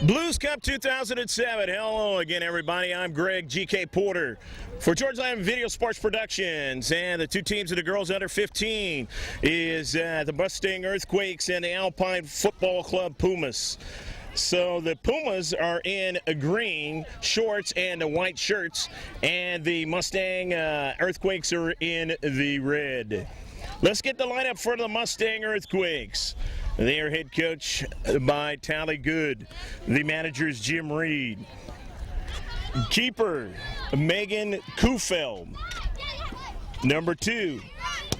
Blues Cup 2007. Hello again, everybody. I'm Greg GK Porter for Georgia Lamb Video Sports Productions. And the two teams of the girls under 15 is the Mustang Earthquakes and the Alpine Football Club Pumas. So the Pumas are in green shorts and the white shirts, and the Mustang Earthquakes are in the red. Let's get the lineup for the Mustang Earthquakes. They are head coach by Tally Good. The manager is Jim Reed. Keeper, Megan Kufeld. Number 2,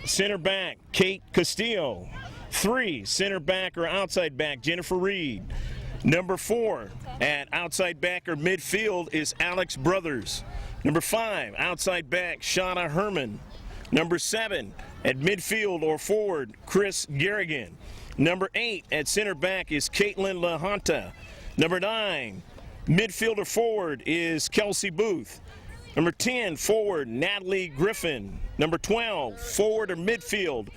center back, Kate Castillo. 3, center back or outside back, Jennifer Reed. Number 4, at outside back or midfield is Alex Brothers. Number 5, outside back, Shauna Herman. Number 7, at midfield or forward, Chris Garrigan. Number 8 at center back is Caitlin LaHonta. Number 9, midfielder forward is Kelsey Booth. Number 10, forward, Natalie Griffin. Number 12, forward or midfield,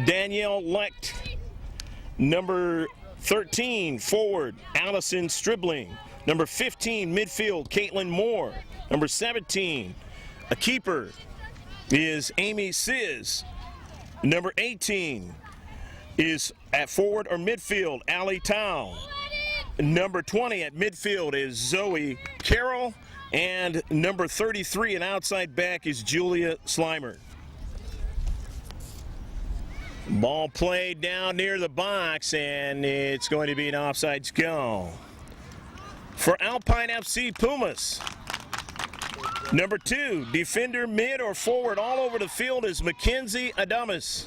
Danielle Lecht. Number 13, forward, Allison Stribling. Number 15, midfield, Caitlin Moore. Number 17, a keeper, is Amy Sizz. Number 18 is at forward or midfield, Allie Tao. Number 20 at midfield is Zoe Carroll. And number 33 and outside back is Julia Slimer. Ball played down near the box, and it's going to be an offsides goal. For Alpine FC Pumas, number 2, defender, mid or forward all over the field is Mackenzie Adamas.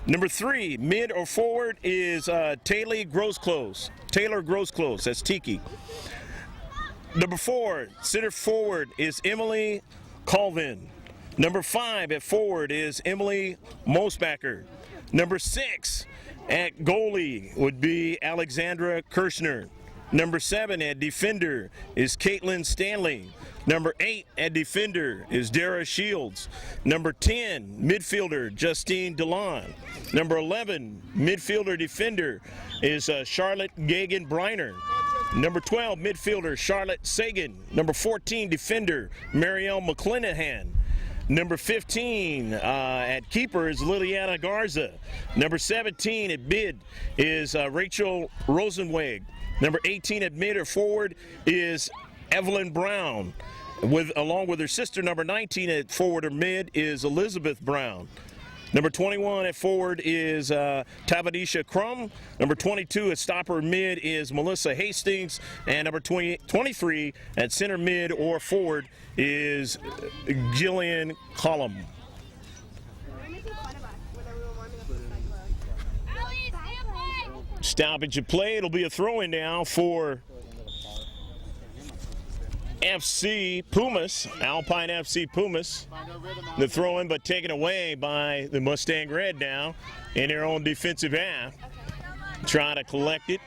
Number 3, mid or forward is Taylor Grosclose. That's Tiki. Number 4, center forward is Emily Colvin. Number 5 at forward is Emily Mosbacher. Number 6 at goalie would be Alexandra Kirshner. Number 7 at defender is Caitlin Stanley. Number 8 at defender is Dara Shields. Number 10, midfielder, Justine DeLon. Number 11, midfielder defender is Charlotte Gagan Briner. Number 12, midfielder, Charlotte Sagan. Number 14, defender, Marielle McClanahan. Number 15 at keeper is Liliana Garza. Number 17 at mid is Rachel Rosenweg. Number 18 at mid or forward is Evelyn Brown. Along with her sister, number 19 at forward or mid is Elizabeth Brown. Number 21 at forward is Tavadisha Crum. Number 22 at stopper mid is Melissa Hastings. And number 23 at center mid or forward is Jillian Collum. Stoppage of play. It'll be a throw-in now for FC Pumas, Alpine FC Pumas. The throw-in, but taken away by the Mustang Red now in their own defensive half. Trying to collect it,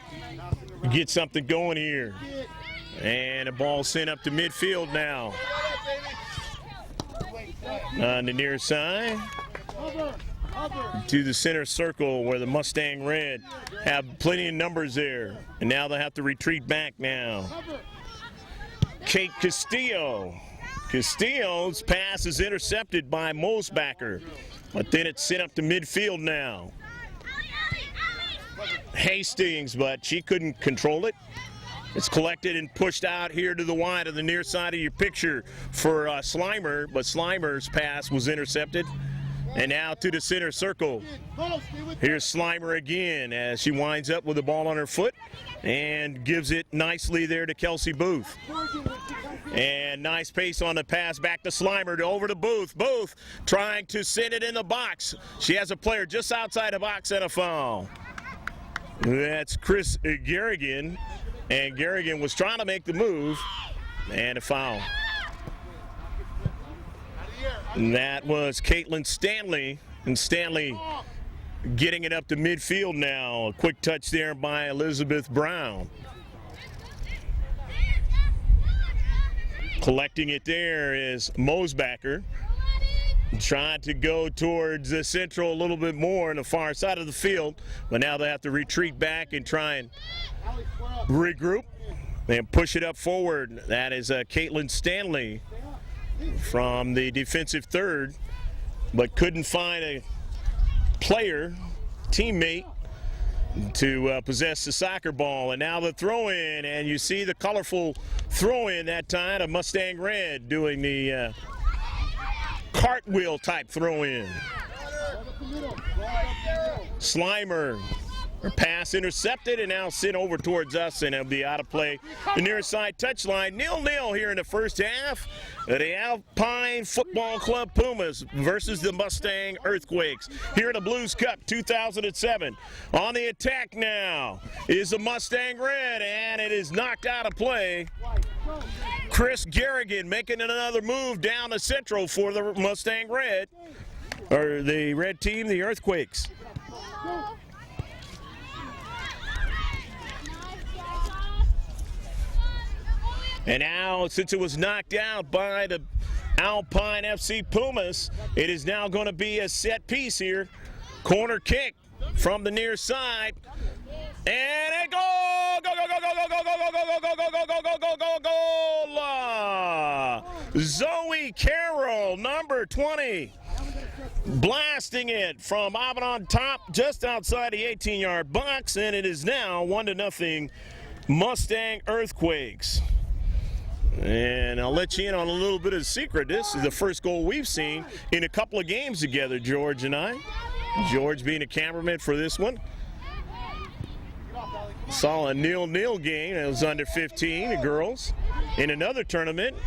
get something going here. And the ball sent up to midfield now. On the near side to the center circle where the Mustang Red have plenty of numbers there. And now they'll have to retreat back now. Kate Castillo. Castillo's pass is intercepted by Mosbacher, but then it's sent up to midfield now. Hastings, but she couldn't control it. It's collected and pushed out here to the wide of the near side of your picture for Slimer, but Slimer's pass was intercepted. And now to the center circle. Here's Slimer again as she winds up with the ball on her foot and gives it nicely there to Kelsey Booth. And nice pace on the pass back to Slimer, over to Booth. Booth trying to send it in the box. She has a player just outside the box and a foul. That's Chris Garrigan. And Garrigan was trying to make the move and a foul. And that was Caitlin Stanley, and Stanley getting it up to midfield now. A quick touch there by Elizabeth Brown. Collecting it there is Mosbacher. Tried to go towards the central a little bit more on the far side of the field, but now they have to retreat back and try and regroup and push it up forward. That is Caitlin Stanley from the defensive third, but couldn't find a player, teammate, to possess the soccer ball. And now the throw-in, and you see the colorful throw-in that time, a Mustang red doing the cartwheel type throw-in. Slimer, her pass intercepted and now sent over towards us, and it'll be out of play. The near side touchline, 0-0 here in the first half. The Alpine Football Club Pumas versus the Mustang Earthquakes here in the Blues Cup 2007. On the attack now is the Mustang Red, and it is knocked out of play. Chris Garrigan making another move down the central for the Mustang Red, or the red team, the Earthquakes. And now, since it was knocked out by the Alpine FC Pumas, it is now going to be a set piece here. Corner kick from the near side. And a goal! Go, go, go, go, go, go, go, go, go, go, go, go, go, go, go, go, goal! Zoe Carroll, number 20, blasting it from up on top, just outside the 18-yard box, and it is now 1-0 Mustang Earthquakes. And I'll let you in on a little bit of a secret. This is the first goal we've seen in a couple of games together, George and I. George being a cameraman for this one. Saw a 0-0 game. It was under 15, the girls, in another tournament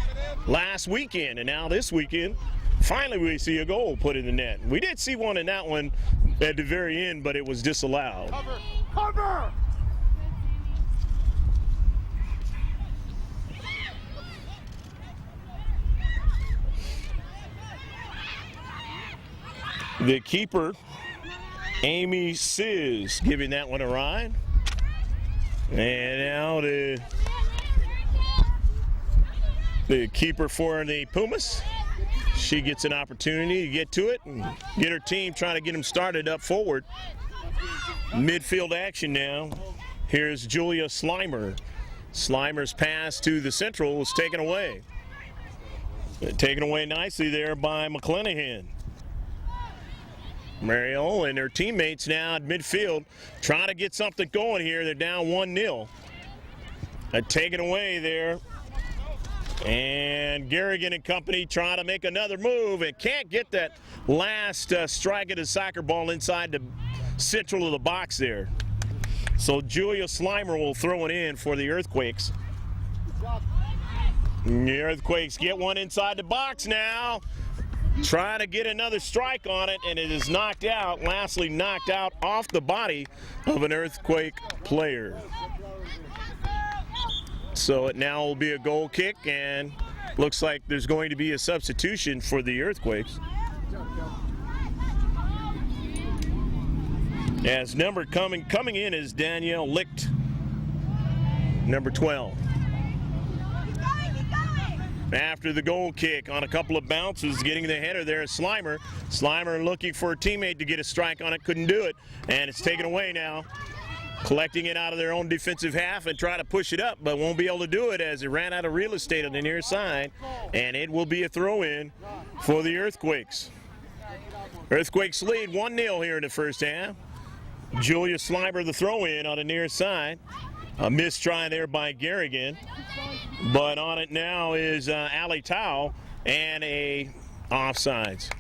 last weekend. And now this weekend, finally we see a goal put in the net. We did see one in that one at the very end, but it was disallowed. Cover! Cover! The keeper, Amy Sizz, giving that one a ride. And now the keeper for the Pumas. She gets an opportunity to get to it and get her team trying to get them started up forward. Midfield action now. Here's Julia Slimer. Slimer's pass to the central was taken away. Taken away nicely there by McClanahan. Mariel and her teammates now at midfield trying to get something going here. They're down 1-0. Taken away there. And Garrigan and company trying to make another move and can't get that last strike of the soccer ball inside the central of the box there. So Julia Slimer will throw it in for the Earthquakes. The Earthquakes get one inside the box now. Trying to get another strike on it, and it is knocked out, lastly knocked out off the body of an Earthquake player. So it now will be a goal kick, and looks like there's going to be a substitution for the Earthquakes. As number coming in is Danielle Licht, number 12. After the goal kick on a couple of bounces, getting the header there is Slimer. Slimer looking for a teammate to get a strike on it, couldn't do it, and it's taken away now. Collecting it out of their own defensive half and try to push it up, but won't be able to do it as it ran out of real estate on the near side, and it will be a throw-in for the Earthquakes. Earthquakes lead 1-0 here in the first half. Julia Slimer the throw-in on the near side. A missed try there by Garrigan. But on it now is Ali Tao and a offsides.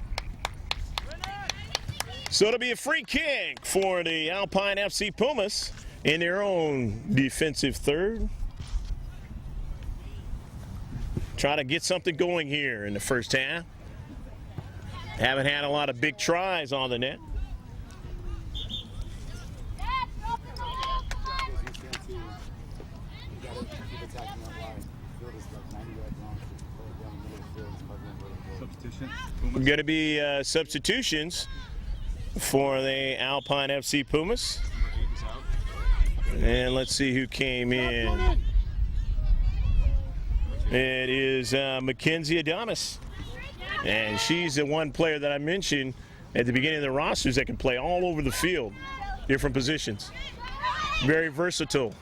So it'll be a free kick for the Alpine FC Pumas in their own defensive third. Try to get something going here in the first half. Haven't had a lot of big tries on the net. Going to be substitutions for the Alpine FC Pumas. And let's see who came in. It is Mackenzie Adamas. And she's the one player that I mentioned at the beginning of the rosters that can play all over the field, different positions. Very versatile.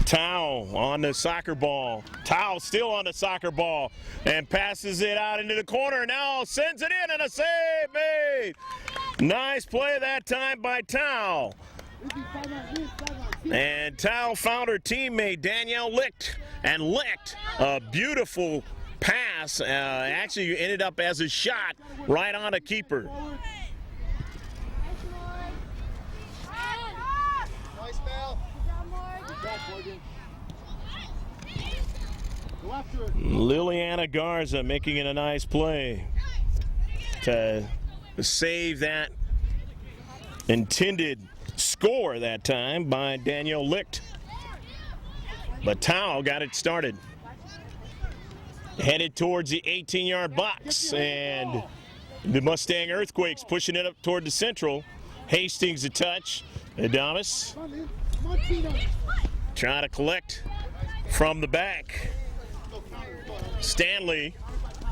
Tao on the soccer ball. Tao still on the soccer ball and passes it out into the corner. Now sends it in and a save made. Nice play that time by Tao. And Tao found her teammate Danielle Licht and licked a beautiful pass. Actually ended up as a shot right on a keeper. Liliana Garza making it a nice play to save that intended score that time by Danielle Licht. But Tao got it started. Headed towards the 18-yard box, and the Mustang Earthquakes pushing it up toward the central. Hastings a touch. Adamas trying to collect from the back. Stanley,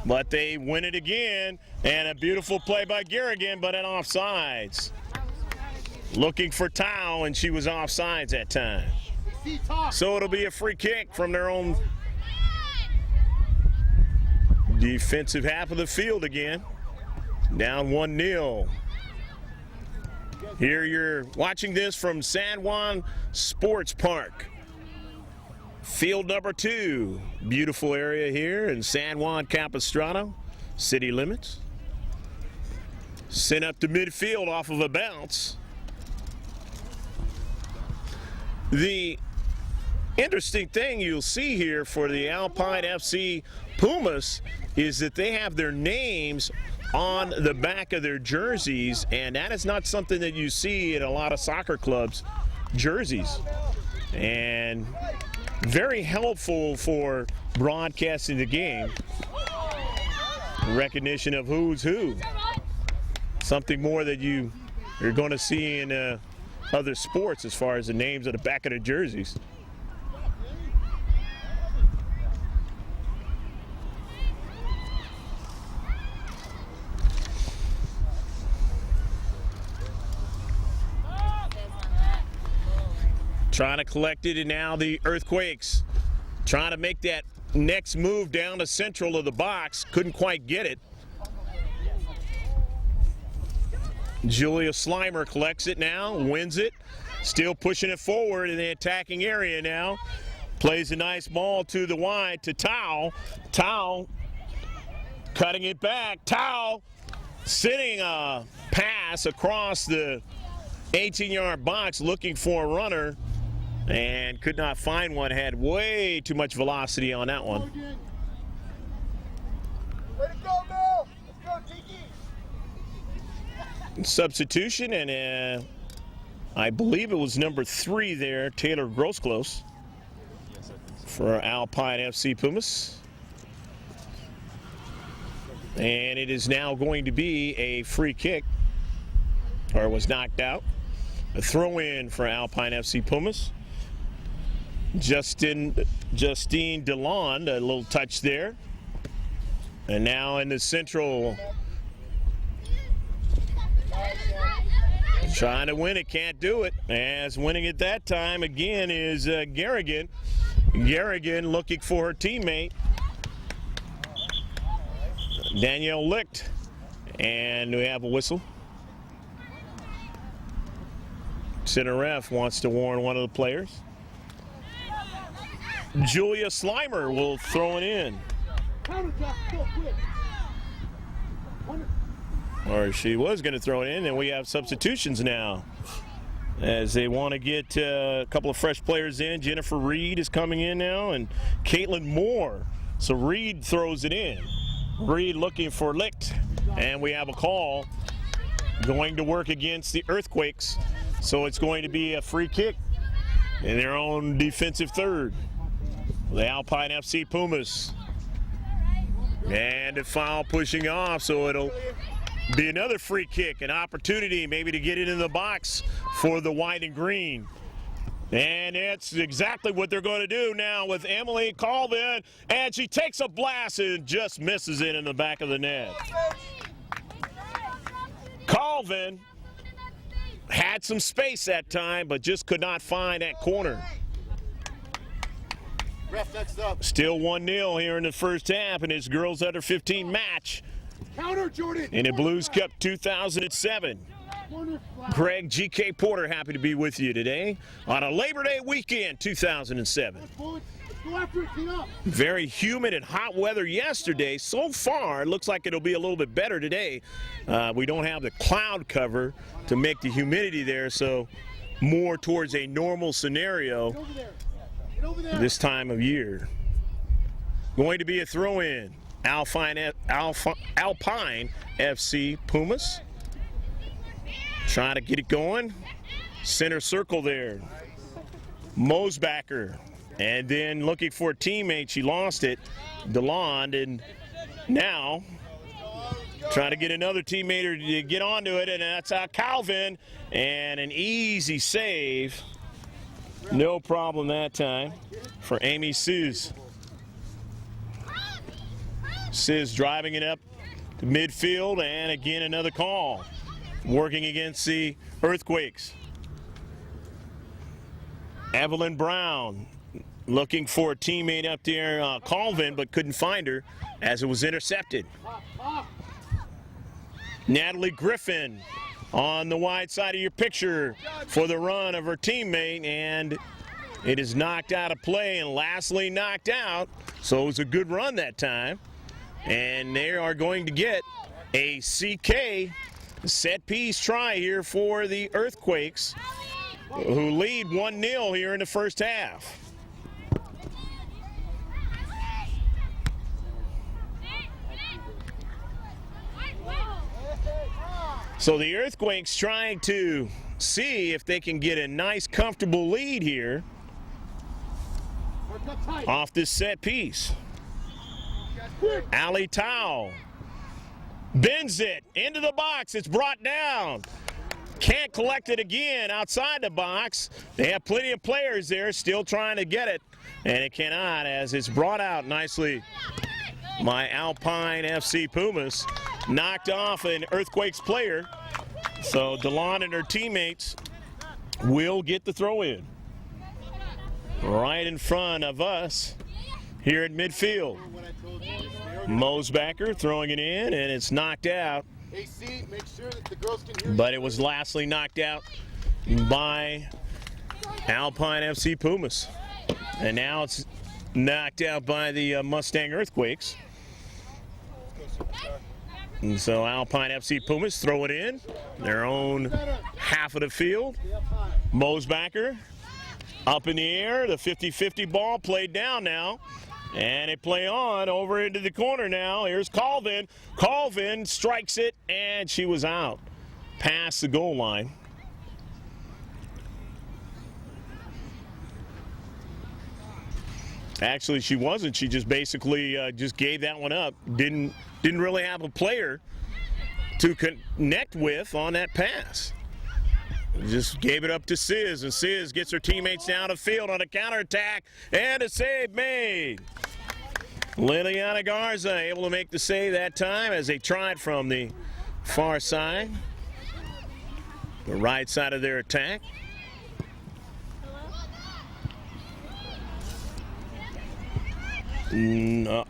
but they win it again, and a beautiful play by Garrigan, but an offsides. Looking for Tao, and she was offsides that time. So it'll be a free kick from their own defensive half of the field again. Down 1-0. Here you're watching this from San Juan Sports Park. Field number 2. Beautiful area here in San Juan Capistrano, city limits. Sent up to midfield off of a bounce. The interesting thing you'll see here for the Alpine FC Pumas is that they have their names on the back of their jerseys, and that is not something that you see in a lot of soccer clubs' jerseys. And very helpful for broadcasting the game. Recognition of who's who. Something more that you're going to see in other sports as far as the names of the back of the jerseys. Trying to collect it, and now the Earthquakes trying to make that next move down the central of the box. Couldn't quite get it. Julia Slimer collects it now, wins it. Still pushing it forward in the attacking area now. Plays a nice ball to the wide to Tao. Tao cutting it back. Tao sitting a pass across the 18-yard box looking for a runner, and could not find one. Had way too much velocity on that one. Let it go, Mel. Let's go, Tiki. Substitution, and I believe it was number 3 there, Taylor Grosclose, for Alpine FC Pumas. And it is now going to be a free kick, or was knocked out. A throw-in for Alpine FC Pumas. Justine DeLon, a little touch there. And now in the central, trying to win it, can't do it. As winning it that time again is Garrigan. Garrigan looking for her teammate, Danielle Licht. And we have a whistle. Center ref wants to warn one of the players. Julia Slimer will throw it in. Or she was going to throw it in, and we have substitutions now as they want to get a couple of fresh players in. Jennifer Reed is coming in now, and Caitlin Moore. So Reed throws it in. Reed looking for Licht, and we have a call going to work against the Earthquakes. So it's going to be a free kick in their own defensive third. The Alpine FC Pumas. And the foul pushing off, so it'll be another free kick, an opportunity maybe to get it in the box for the white and green. And it's exactly what they're going to do now with Emily Colvin. And she takes a blast and just misses it in the back of the net. Colvin had some space that time, but just could not find that corner. Ref, next up. Still 1-0 here in the first half in his girls under 15 match Counter, Jordan. in the Blues Cup 2007. Greg G.K. Porter, happy to be with you today on a Labor Day weekend 2007. Go after it, clean up. Very humid and hot weather yesterday. So far, it looks like it'll be a little bit better today. We don't have the cloud cover to make the humidity there, so more towards a normal scenario Get over there. Get over there. this time of year. Going to be a throw-in. Alpine FC Pumas. Trying to get it going. Center circle there. Mosbacker. And then looking for a teammate. She lost it. DeLond. And now trying to get another teammate to get onto it. And that's Calvin. And an easy save. No problem that time for Amy Sis. Sis driving it up to midfield. And again, another call. Working against the Earthquakes. Evelyn Brown looking for a teammate up there, Colvin, but couldn't find her as it was intercepted. Natalie Griffin on the wide side of your picture for the run of her teammate, and it is knocked out of play and lastly knocked out. So it was a good run that time. And they are going to get a CK set piece try here for the Earthquakes, who lead 1-0 here in the first half. So the Earthquakes trying to see if they can get a nice, comfortable lead here off this set piece. Ali Tao bends it into the box. It's brought down. Can't collect it again outside the box. They have plenty of players there still trying to get it, and it cannot as it's brought out nicely by Alpine FC Pumas. Knocked off an Earthquakes player. So DeLon and her teammates will get the throw in. Right in front of us here at midfield. Mosbacker throwing it in, and it's knocked out. AC, make sure that the girls can hear you. But it was lastly knocked out by Alpine FC Pumas. And now it's knocked out by the Mustang Earthquakes. And so Alpine FC Pumas throw it in their own half of the field. Mosbacker up in the air. The 50-50 ball played down now. And they play on over into the corner now. Here's Colvin. Colvin strikes it, and she was out past the goal line. Actually, she wasn't. She just basically just gave that one up. Didn't really have a player to connect with on that pass. Just gave it up to Sis, and Sis gets her teammates down the field on a counterattack, and a save made. Liliana Garza able to make the save that time as they tried from the far side, the right side of their attack.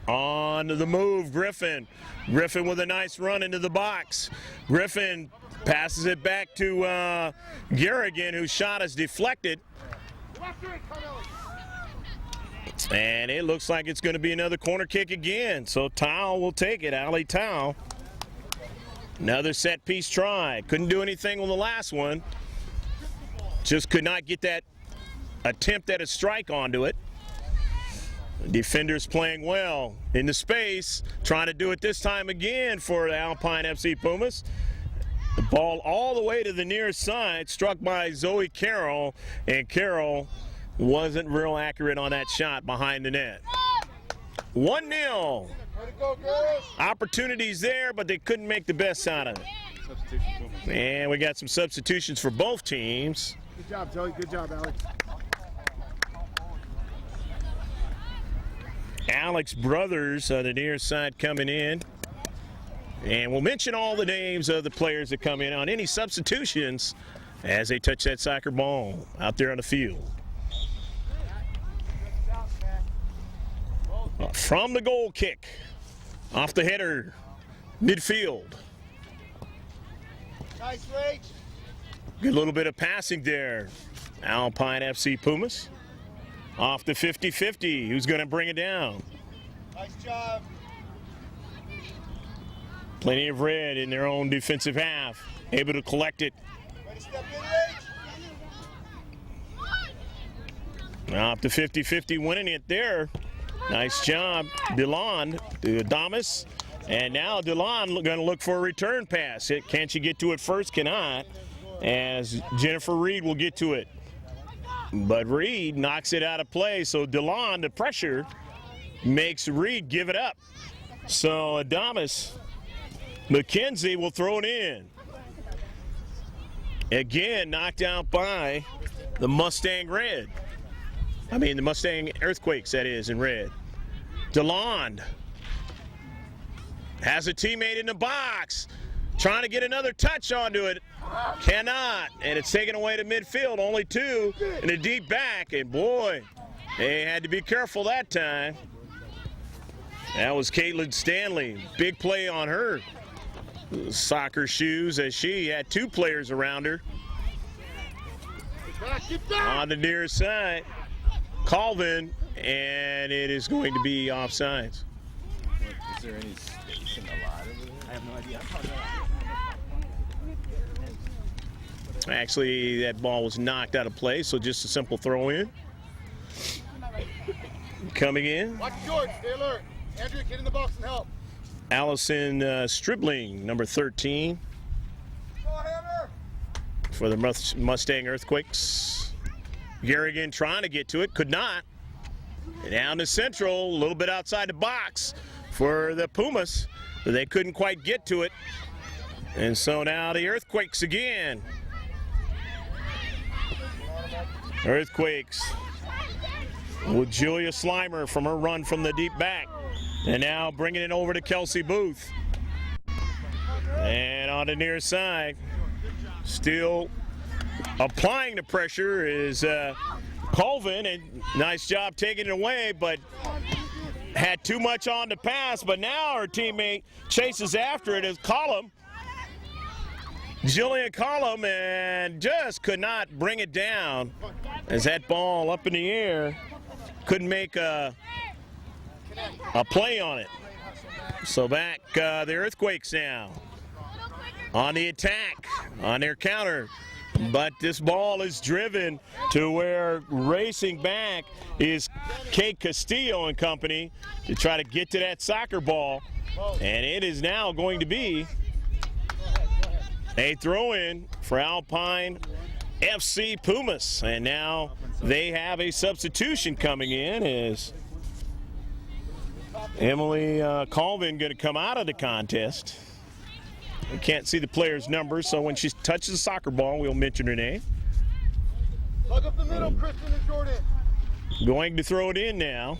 On to the move, Griffin. Griffin with a nice run into the box. Griffin passes it back to Garrigan, whose shot is deflected. And it looks like it's going to be another corner kick again. So Tao will take it, Ali Tao. Another set piece try. Couldn't do anything on the last one. Just could not get that attempt at a strike onto it. Defenders playing well in the space, trying to do it this time again for the Alpine FC Pumas. The ball all the way to the near side, struck by Zoe Carroll, and Carroll wasn't real accurate on that shot behind the net. 1-0. Opportunities there, but they couldn't make the best out of it. And we got some substitutions for both teams. Good job, Joey. Good job, Alex. Alex Brothers on the near side coming in. And we'll mention all the names of the players that come in on any substitutions as they touch that soccer ball out there on the field. From the goal kick, off the header, midfield. Nice, Rach. Good little bit of passing there. Alpine FC Pumas. Off the 50-50. Who's going to bring it down? Nice job. Plenty of red in their own defensive half. Able to collect it. Way to step in, Rach. Off the 50-50, winning it there. Nice job, DeLon to Adamas. And now DeLon going to look for a return pass. Can't you get to it first? Cannot. As Jennifer Reed will get to it. But Reed knocks it out of play. So DeLon, the pressure, makes Reed give it up. So Adamas, McKenzie will throw it in. Again, knocked out by the Mustang Red. I mean, the Mustang Earthquakes, that is, in red. DeLon has a teammate in the box, trying to get another touch onto it. Cannot, and it's taken away to midfield. Only two in a deep back, and boy, they had to be careful that time. That was Caitlin Stanley. Big play on her soccer shoes as she had two players around her. On the near side, Colvin, and it is going to be offsides. Is there any space in the lot over there? I have no idea. Actually, that ball was knocked out of play, so just a simple throw in. Coming in, Watch George, stay alert. Andrew, get in the box and help. Allison Stribling, number 13, for the Mustang Earthquakes. Garrigan trying to get to it, could not. Down to central, a little bit outside the box for the Pumas, but they couldn't quite get to it. And so now the Earthquakes again. Earthquakes with Julia Slimer from her run from the deep back. And now bringing it over to Kelsey Booth. And on the near side, still applying the pressure is Colvin, and nice job taking it away, but had too much on the pass. But now her teammate chases after it as Collum, Jillian Collum, and just could not bring it down as that ball up in the air, couldn't make a play on it. So back the Earthquakes now on the attack, on their counter. But this ball is driven to where racing back is Kate Castillo and company to try to get to that soccer ball. And it is now going to be a throw-in for Alpine FC Pumas. And now they have a substitution coming in as Emily Colvin going to come out of the contest. We can't see the player's number, so when she touches the soccer ball, we'll mention her name. Plug up the middle, Kristen and Jordan. Going to throw it in now.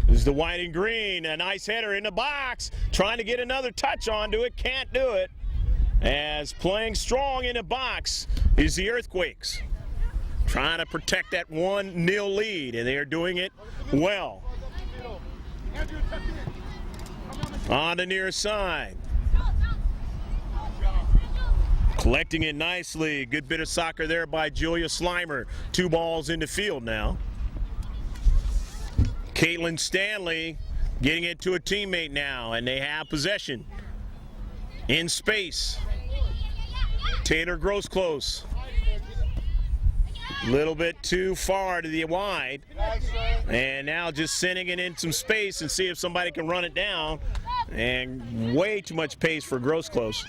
This is the white and green. A nice header in the box. Trying to get another touch onto it. Can't do it. As playing strong in the box is the Earthquakes. Trying to protect that 1-0 lead, and they are doing it well. On the near side. Collecting it nicely. Good bit of soccer there by Julia Slimer. 2 balls in the field now. Caitlin Stanley getting it to a teammate now, and they have possession. In space. Taylor Grossclose. A little bit too far to the wide. And now just sending it in some space and see if somebody can run it down. And way too much pace for Grossclose.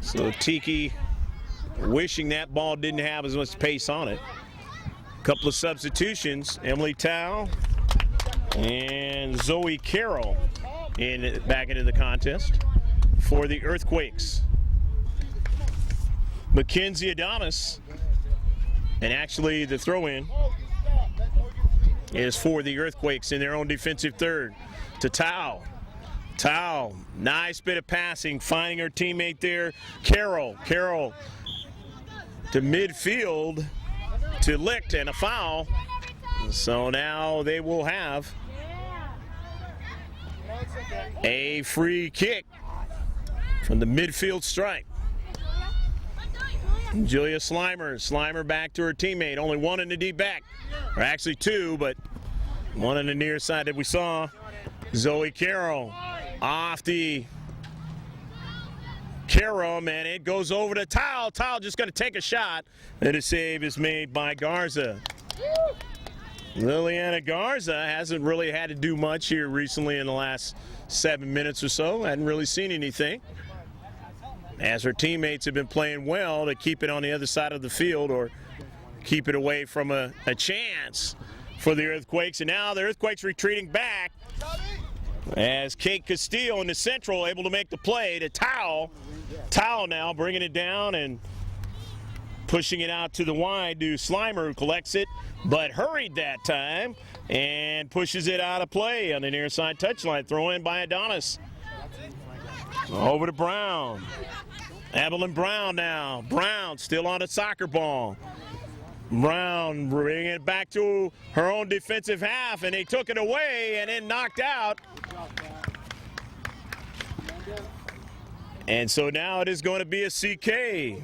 So Tiki wishing that ball didn't have as much pace on it. Couple of substitutions. Emily Tao and Zoe Carroll back into the contest for the Earthquakes. Mackenzie Adonis, and actually the throw-in is for the Earthquakes in their own defensive third to Tao. Tao, nice bit of passing, finding her teammate there, Carroll. Carroll to midfield to Licht, and a foul. So now they will have a free kick from the midfield stripe. Julia Slimer. Slimer back to her teammate. Only one in the deep back. Or actually two, but one on the near side that we saw. Zoe Carroll off the Karam, and it goes over to Tao. Tao just going to take a shot, and a save is made by Garza. Liliana Garza hasn't really had to do much here recently in the last 7 minutes or so. Hadn't really seen anything, as her teammates have been playing well to keep it on the other side of the field or keep it away from a chance for the Earthquakes. And now the Earthquakes retreating back as Kate Castile in the central able to make the play to Tao. Tao now bringing it down and pushing it out to the wide to Slimer, who collects it, but hurried that time and pushes it out of play on the near side touchline. Throw in by Adonis. Over to Brown. Evelyn Brown now. Brown still on a soccer ball. Brown bringing it back to her own defensive half, and they took it away and then knocked out. And so now it is going to be a CK.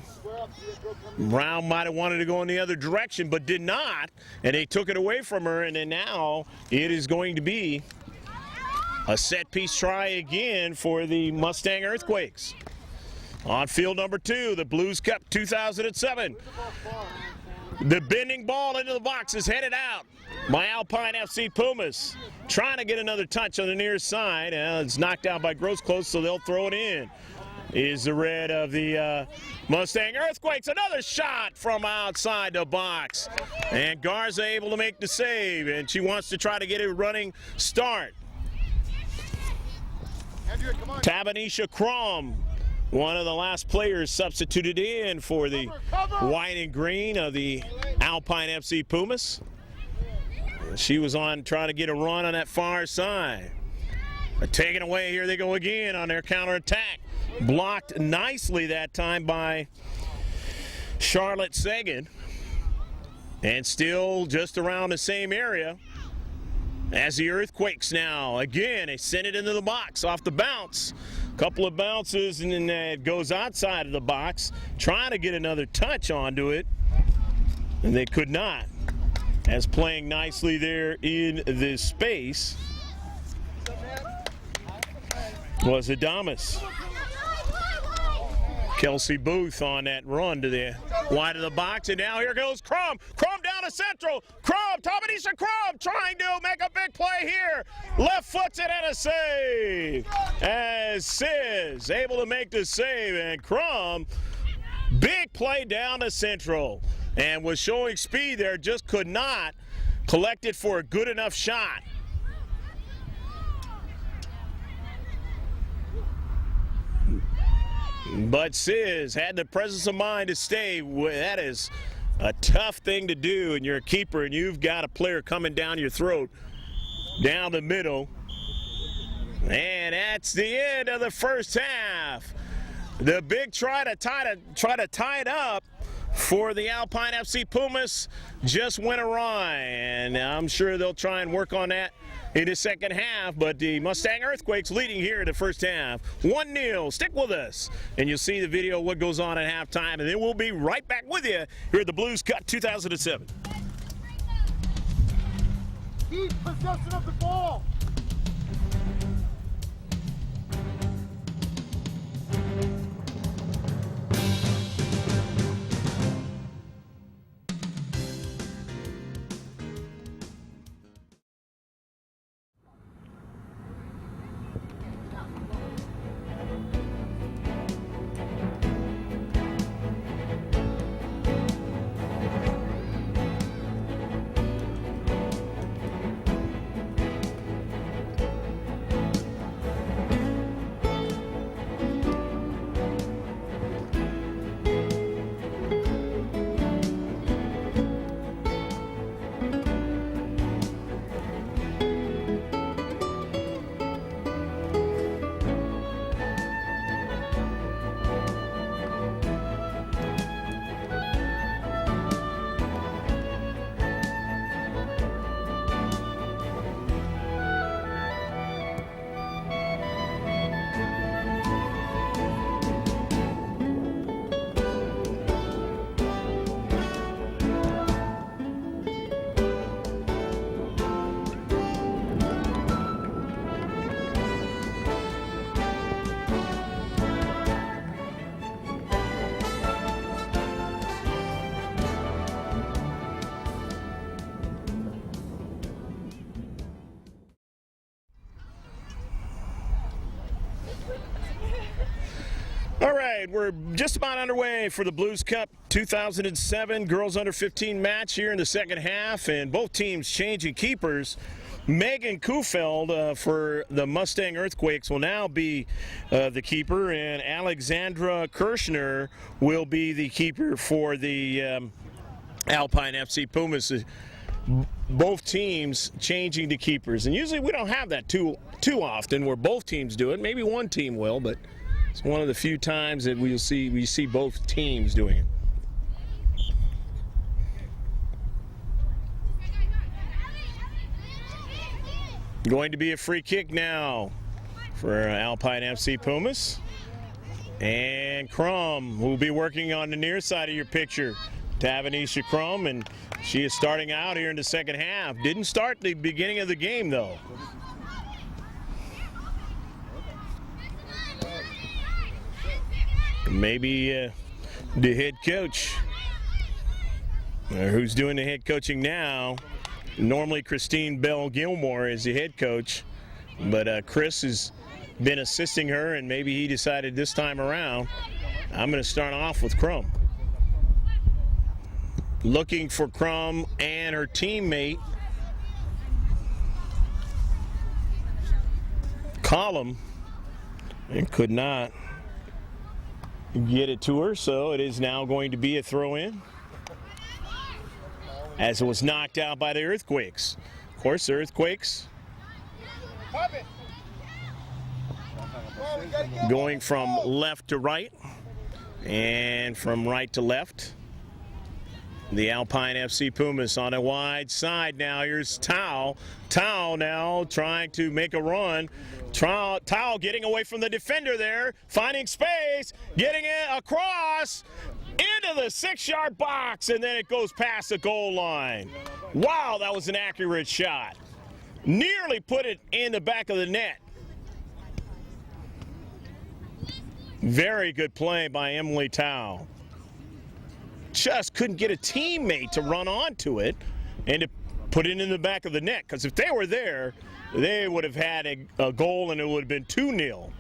Brown might have wanted to go in the other direction, but did not, and they took it away from her, and then now it is going to be a set-piece try again for the Mustang Earthquakes. On field number 2, the Blues Cup 2007. The bending ball into the box is headed out by Alpine FC Pumas. Trying to get another touch on the near side. It's knocked out by Grosclose, so they'll throw it in. Is the red of the Mustang Earthquakes. Another shot from outside the box. And Garza able to make the save, and she wants to try to get a running start. Tabanisha Crum, one of the last players substituted in for the white and green of the Alpine FC Pumas. She was on trying to get a run on that far side. But taken away, here they go again on their counterattack. Blocked nicely that time by Charlotte Sagan. And still just around the same area as the Earthquakes now. Again, they send it into the box off the bounce. Couple of bounces, and then it goes outside of the box, trying to get another touch onto it, and they could not. As playing nicely there in this space was Adamas. Kelsey Booth on that run to the wide of the box, and now here goes Crum. Crum down to central. Crum, Tabanisha Crum trying to make a big play here. Left foots it and a save. As Sis able to make the save, and Crum, big play down to central. And was showing speed there, just could not collect it for a good enough shot. But Sis had the presence of mind to stay. That is a tough thing to do, and you're a keeper, and you've got a player coming down your throat, down the middle. And that's the end of the first half. The big try to tie it up for the Alpine FC Pumas just went awry, and I'm sure they'll try and work on that in the second half, but the Mustang Earthquakes leading here in the first half. 1-0. Stick with us, and you'll see the video of what goes on at halftime, and then we'll be right back with you here at the Blues Cut 2007. Keep possession of the ball. right, we're just about underway for the Blues Cup 2007 Girls Under 15 match here in the second half, and both teams changing keepers. Megan Kufeld for the Mustang Earthquakes will now be the keeper, and Alexandra Kirschner will be the keeper for the Alpine FC Pumas. Both teams changing the keepers, and usually we don't have that too often where both teams do it. Maybe one team will, but it's one of the few times that we see both teams doing it. Going to be a free kick now for Alpine FC Pumas. And Crum will be working on the near side of your picture. Tavanisha Crum, and she is starting out here in the second half. Didn't start the beginning of the game, though. Maybe the head coach, who's doing the head coaching now. Normally Christine Bell Gilmore is the head coach, but Chris has been assisting her, and maybe he decided this time around, I'm going to start off with Crum. Looking for Crum and her teammate, Column, and could not get it to her, so it is now going to be a throw-in, as it was knocked out by the Earthquakes. Of course, the Earthquakes going from left to right and from right to left. The Alpine FC Pumas on a wide side now. Here's Tao. Tao now trying to make a run. Tao getting away from the defender there, finding space, getting it across into the 6-yard box, and then it goes past the goal line. Wow, that was an accurate shot. Nearly put it in the back of the net. Very good play by Emily Tao. Just couldn't get a teammate to run onto it and to put it in the back of the net, because if they were there, they would have had a goal and it would have been 2-0.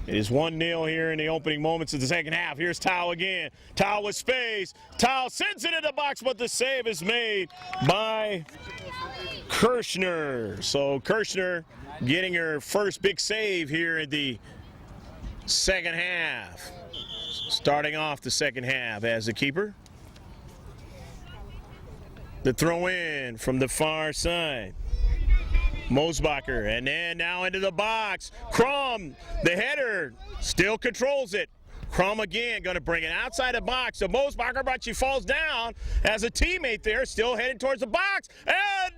It is 1-0 here in the opening moments of the second half. Here's Tao again. Tao with space. Tao sends it in the box, but the save is made by Kirschner. So Kirschner getting her first big save here in the second half. Starting off the second half as the keeper. The throw in from the far side. Mosbacher, and then now into the box. Crum, the header, still controls it. Crum again going to bring it outside the box to Mosbacher, but she falls down as a teammate there, still headed towards the box. And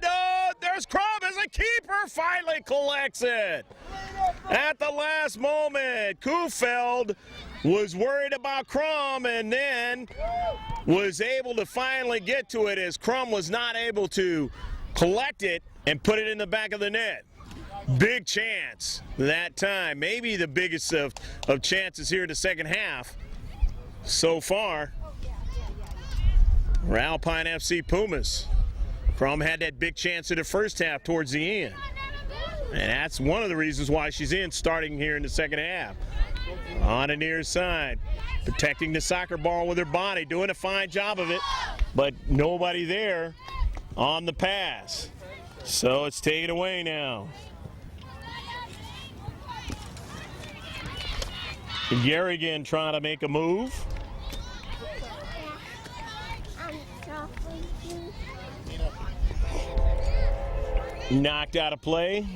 there's Crum as a keeper finally collects it. At the last moment, Kufeld was worried about Crum and then was able to finally get to it as Crum was not able to collect it and put it in the back of the net. Big chance that time. Maybe the biggest of chances here in the second half so far for Alpine FC Pumas. Crum had that big chance in the first half towards the end. And that's one of the reasons why she's in starting here in the second half. On the near side, protecting the soccer ball with her body, doing a fine job of it, but nobody there on the pass. So it's taken away now. Garrigan trying to make a move. Knocked out of play.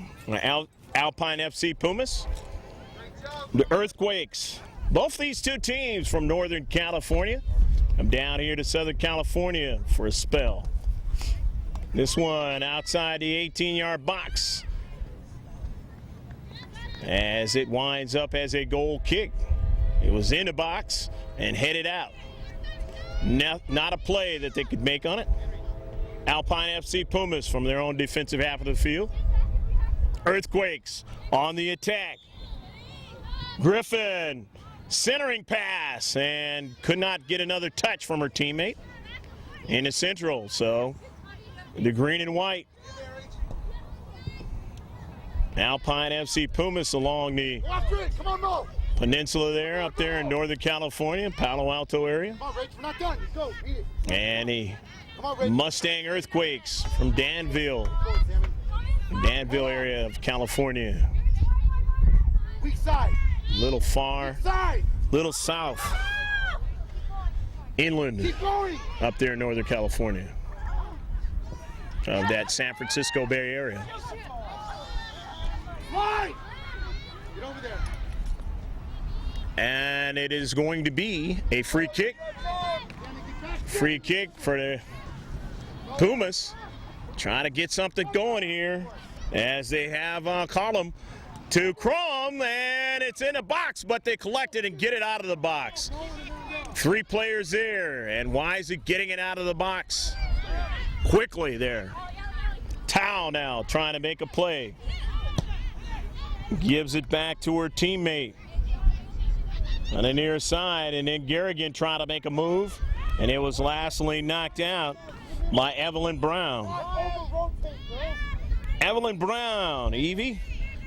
Alpine FC Pumas. The Earthquakes. Both these two teams from Northern California. I'm down here to Southern California for a spell. This one outside the 18-yard box as it winds up as a goal kick. It was in the box and headed out. Not a play that they could make on it. Alpine FC Pumas from their own defensive half of the field. Earthquakes on the attack. Griffin, centering pass, and could not get another touch from her teammate in the central. So the green and white. Alpine FC Pumas along the Peninsula there, up there in Northern California, Palo Alto area. Come on, Rach, we're not done. Let's go. Beat it. And the Come on, Rach. Mustang Earthquakes from Danville, Go, Sammy. Danville area of California. Weak side. Little far, Side. little south, inland, Keep going. up there in Northern California, of that San Francisco Bay Area. Slide. Get over there. And it is going to be a free kick. Free kick for the Pumas. Trying to get something going here as they have a column to Crum, and it's in the box, but they collect it and get it out of the box. 3 players there, and Wise getting it out of the box quickly there. Tao now trying to make a play. Gives it back to her teammate on the near side, and then Garrigan trying to make a move, and it was lastly knocked out by Evelyn Brown. Evelyn Brown, Evie,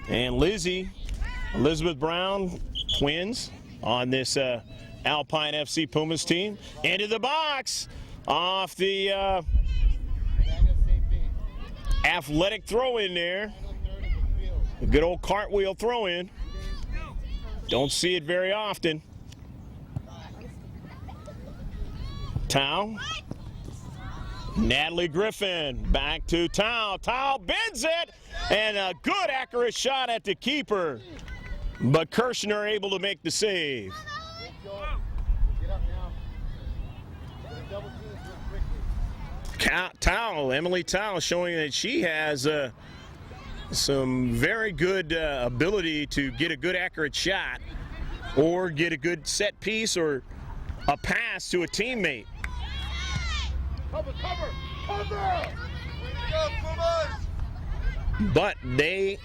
and Lizzie, Elizabeth Brown, twins on this Alpine FC Pumas team. Into the box off the athletic throw in there. A good old cartwheel throw in. Don't see it very often. Tao. Natalie Griffin back to Tao. Tao bends it, and a good accurate shot at the keeper. But Kirshner able to make the save. Tao, Emily Tao, showing that she has some very good ability to get a good accurate shot or get a good set piece or a pass to a teammate. Cover, cover, cover! But the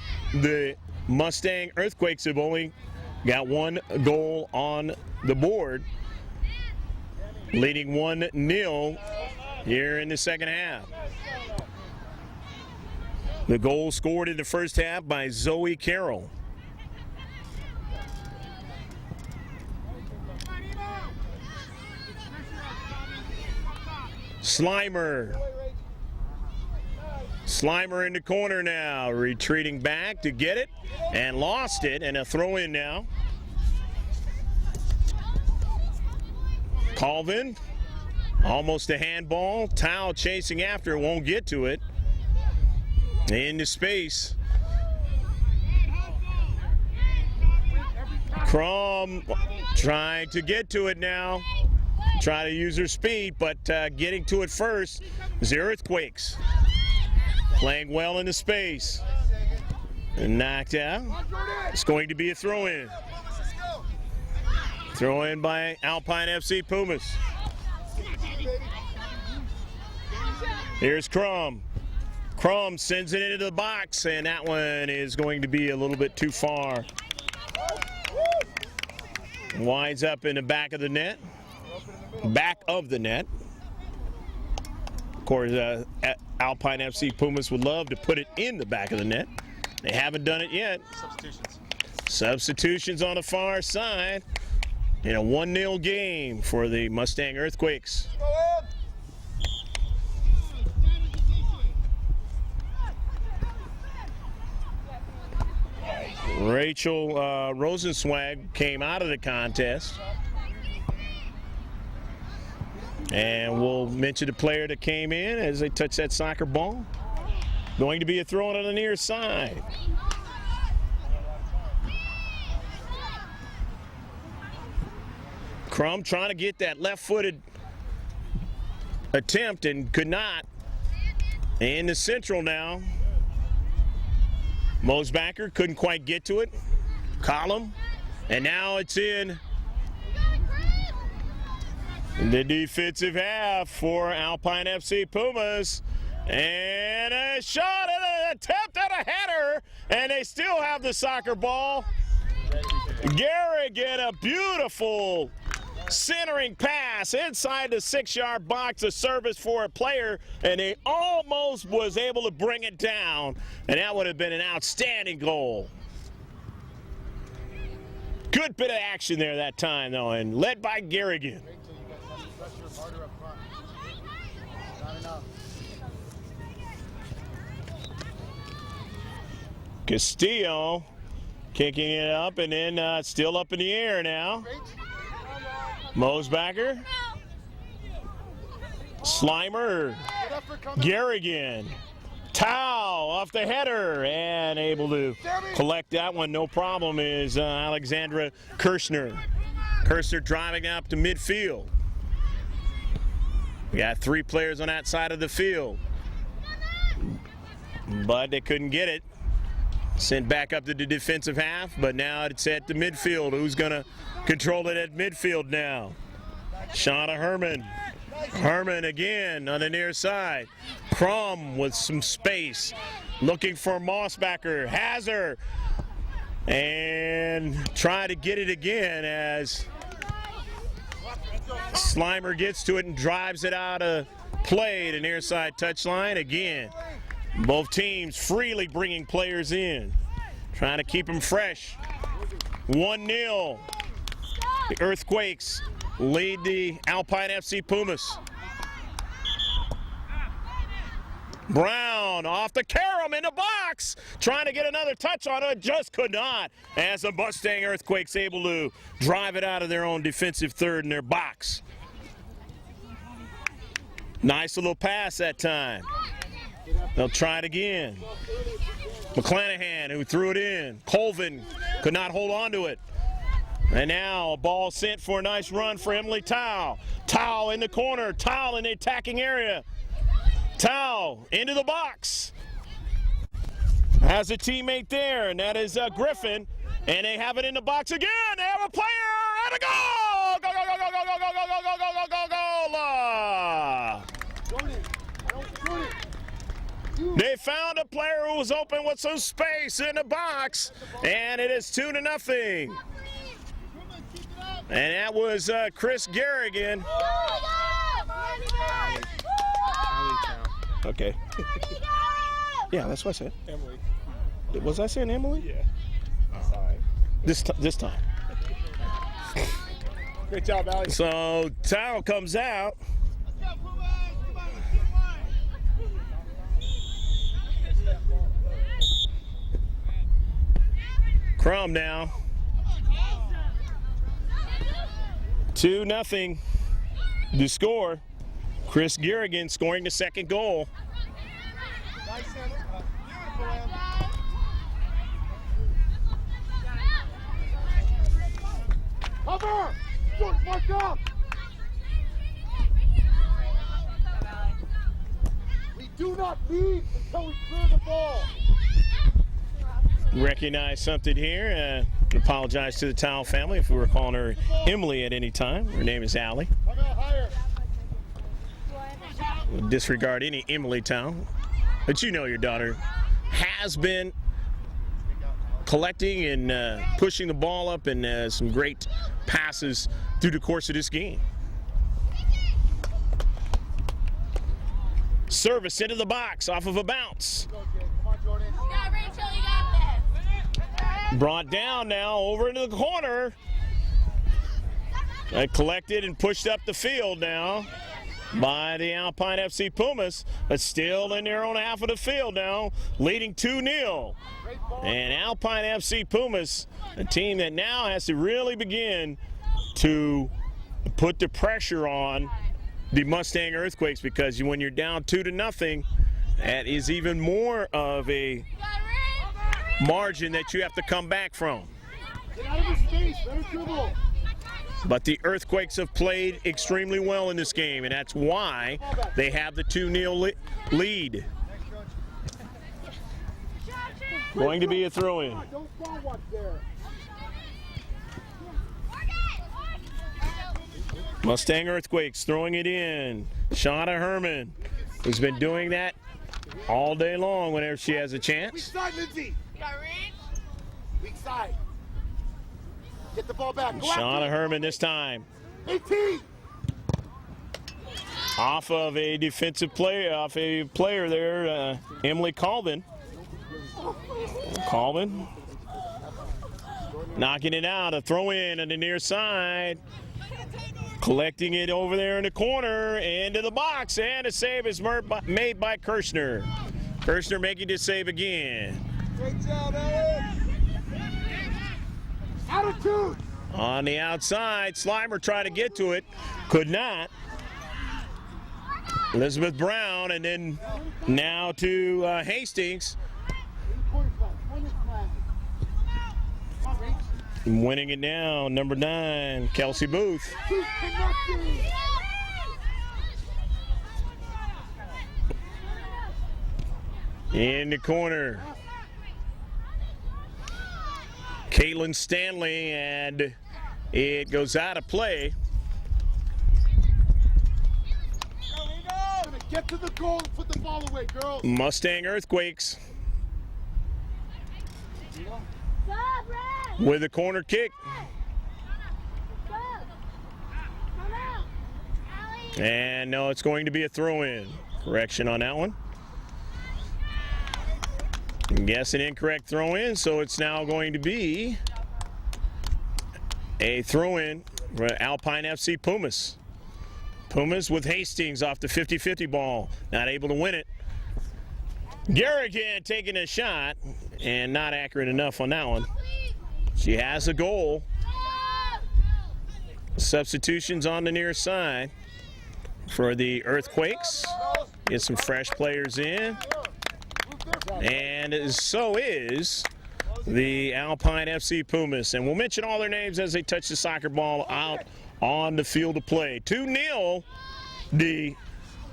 Mustang Earthquakes have only got 1 goal on the board, leading 1-0 here in the second half. The goal scored in the first half by Zoe Carroll. Slimer in the corner now, retreating back to get it and lost it, and a throw in now. Colvin, almost a handball. Tao chasing after, won't get to it. Into space. Crum trying to get to it now. Try to use her speed, but getting to it first is the Earthquakes. Playing well into space. And knocked out. It's going to be a throw-in. Throw-in by Alpine FC Pumas. Here's Crum. Crum sends it into the box, and that one is going to be a little bit too far. Winds up in the back of the net. Back of the net. Of course, Alpine FC Pumas would love to put it in the back of the net. They haven't done it yet. Substitutions on the far side in a 1-0 game for the Mustang Earthquakes. Rachel Rosenswag came out of the contest. And we'll mention the player that came in as they touch that soccer ball. Going to be a throw on the near side. Crum trying to get that left-footed attempt and could not. In the central now. Mosbacker couldn't quite get to it. Column. And now it's in the defensive half for Alpine FC Pumas. And a shot and an attempt at a header. And they still have the soccer ball. Garrigan, a beautiful centering pass inside the 6-yard box, a service for a player, and he almost was able to bring it down, and that would have been an outstanding goal. Good bit of action there that time, though, and led by Garrigan. Wait till you guys have the pressure harder up front. Not enough. Castillo kicking it up, and then still up in the air now. Mosbacker. Slimer. Good effort coming. Garrigan. Tao off the header and able to collect that one. No problem is Alexandra Kirshner. Kirshner driving up to midfield. We got 3 players on that side of the field. But they couldn't get it. Sent back up to the defensive half, but now it's at the midfield. Who's going to control it at midfield now? Shauna Herman. Herman again on the near side. Crum with some space. Looking for Mossbacker. Has her. And try to get it again as Slimer gets to it and drives it out of play. The near side touchline again. Both teams freely bringing players in. Trying to keep them fresh. 1-0. The Earthquakes lead the Alpine FC Pumas. Brown off the carom in the box. Trying to get another touch on it. Just could not. As the Mustang Earthquakes able to drive it out of their own defensive third in their box. Nice little pass that time. They'll try it again. McClanahan, who threw it in. Colvin could not hold on to it. And now a ball sent for a nice run for Emily Tao. Tao in the corner. Tao in the attacking area. Tao into the box. Has a teammate there, and that is Griffin. And they have it in the box again. They have a player and a goal! Go, go, go, go, go, go, go, go, go, go, go, go, go, go! They found a player who was open with some space in the box, and it is 2-0. And that was Chris Garrigan. Okay. Yeah, that's what I said. Emily. Was I saying Emily? Yeah. Sorry. This time. Great job, Allie. So Tao comes out. Crum now. 2-0 to score. Chris Garrigan scoring the second goal. Nice, Beautiful, Em. Cover! George, mark up! We do not leave until we clear the ball. Recognize something here. Apologize to the Towel family if we were calling her Emily at any time. Her name is Allie. Come out higher. We'll disregard any Emily Towel. But you know your daughter has been collecting and pushing the ball up and some great passes through the course of this game. Service into the box off of a bounce. Go, Jay. Come on, Jordan. Yeah, Rachel, you got this. Brought down now over into the corner. Collected and pushed up the field now by the Alpine FC Pumas, but still in their own half of the field now, leading 2-0. And Alpine FC Pumas, a team that now has to really begin to put the pressure on the Mustang Earthquakes, because when you're down 2-0, that is even more of a margin that you have to come back from. Get out of his space. Let her dribble. But the Earthquakes have played extremely well in this game, and that's why they have the 2-0 lead. Going to be a throw-in. Don't foul watch there. Mustang Earthquakes throwing it in. Shauna Herman, who's been doing that all day long whenever she has a Weak chance. side, Lindsay. Got reach? Weak side. Get the ball back. Go Shauna after Herman this time. it. 18. Off of a defensive player, off a player there, Emily Colvin. Colvin. Knocking it out, a throw in on the near side. Collecting it over there in the corner, into the box, and a save is made by Kirshner. Kirshner making the save again. Great job, Alex. Attitude. On the outside, Slimer tried to get to it, could not. Elizabeth Brown, and then now to Hastings. Winning it now, number 9, Kelsey Booth. In the corner, Caitlin Stanley, and it goes out of play. Get to the goal and put the ball away, girls. Mustang Earthquakes with a corner kick. And no, it's going to be a throw-in. Correction on that one. Guess an incorrect throw-in, so it's now going to be a throw-in for Alpine FC Pumas. Pumas with Hastings off the 50-50 ball. Not able to win it. Garrigan taking a shot and not accurate enough on that one. She has a goal. Substitutions on the near side for the Earthquakes. Get some fresh players in. And so is the Alpine FC Pumas. And we'll mention all their names as they touch the soccer ball out on the field of play. 2-0, the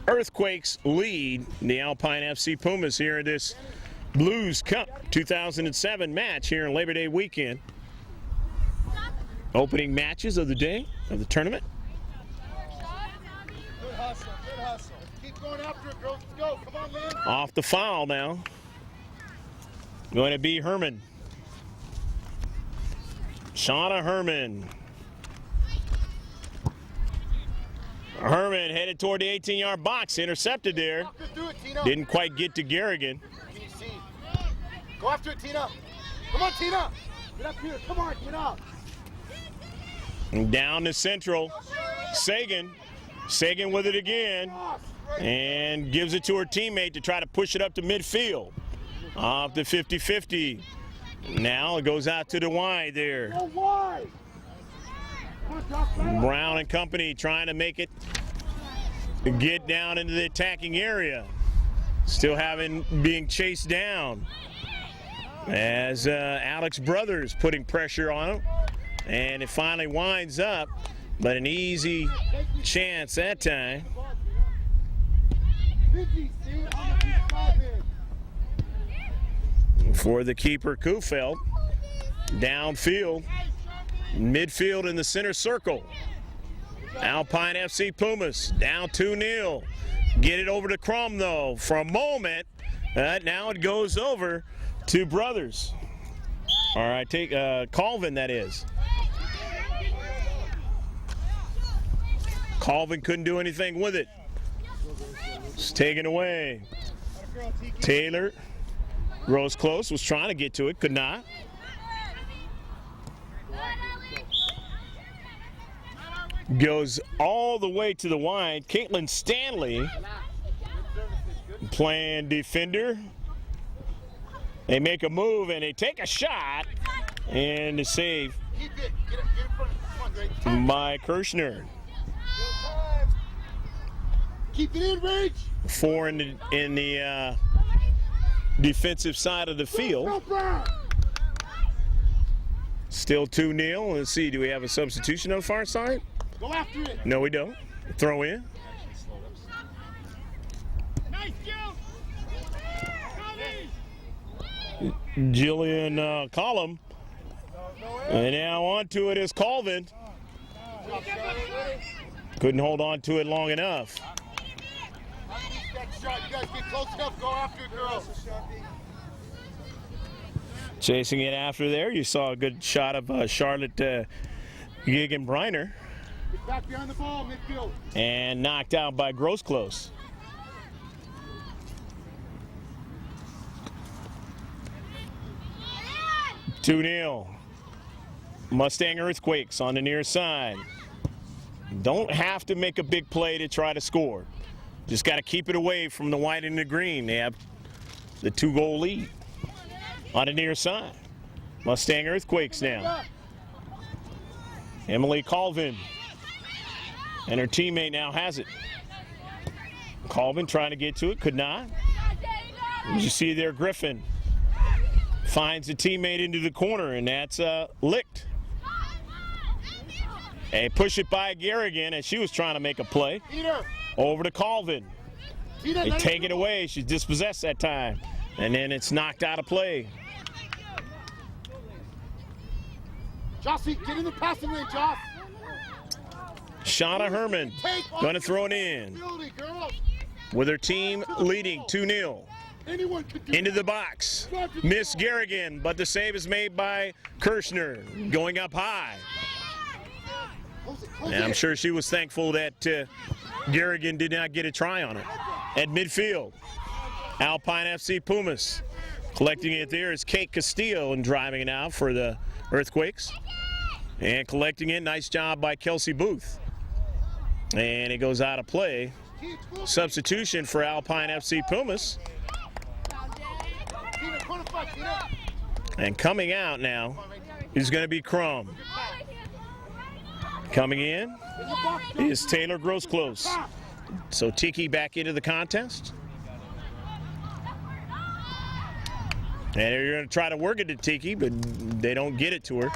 Earthquakes lead the Alpine FC Pumas here in this Blues Cup 2007 match here in Labor Day weekend. Opening matches of the day, of the tournament. Good hustle, good hustle. Keep going after it, girls. Let's go. Come on, man. Off the foul now. Going to be Herman. Shauna Herman. Herman headed toward the 18-yard box, intercepted there. Didn't quite get to Garrigan. Go after it, Tina. Come on, Tina. Get up here. Come on, get up. Down to Central. Sagan. Sagan with it again. And gives it to her teammate to try to push it up to midfield. Off the 50-50. Now it goes out to the wide there. Go wide. Brown and company trying to make it get down into the attacking area. Still being chased down as Alex Brothers putting pressure on him. And it finally winds up, but an easy chance that time. For the keeper, Kufeld. Downfield. Midfield in the center circle. Alpine FC Pumas down 2-0. Get it over to Crum though for a moment. Now it goes over to Brothers. All right, take Colvin, that is. Colvin couldn't do anything with it. It's taken away. Taylor rose close, was trying to get to it, could not. Goes all the way to the wide. Caitlin Stanley playing defender. They make a move and they take a shot, and the save by Kirshner. Keep it in, Rage. 4 in the defensive side of the field. Still 2-0. Let's see, do we have a substitution on the far side? Go after it. No, we don't. Throw in. Nice, Jillian Collum. And now onto it is Colvin. Couldn't hold on to it long enough. You guys get close enough. Go after it, girls. Chasing it after there. You saw a good shot of Charlotte Gigan-Briner. Get back behind the ball, midfield. And knocked out by Grosclose. Mustang Earthquakes on the near side. Don't have to make a big play to try to score. Just got to keep it away from the white and the green. They have the 2-goal lead on the near side. Mustang Earthquakes now. Emily Colvin and her teammate now has it. Colvin trying to get to it, could not. As you see there, Griffin finds a teammate into the corner, and that's licked. And push it by Garrigan as she was trying to make a play. Over to Colvin. They take it away. She's dispossessed that time. And then it's knocked out of play. Jossie, get in the passing lane, Joss. Shauna Herman going to throw it in. With her team leading 2-0. Into the box. Miss Garrigan, but the save is made by Kirshner. Going up high. And I'm sure she was thankful that Garrigan did not get a try on it. At midfield, Alpine FC Pumas. Collecting it there is Kate Castillo and driving it out for the Earthquakes. And collecting it, nice job by Kelsey Booth. And it goes out of play. Substitution for Alpine FC Pumas. And coming out now is going to be Crum. Coming in is Taylor Grossclose. So Tiki back into the contest. And they're going to try to work it to Tiki, but they don't get it to her.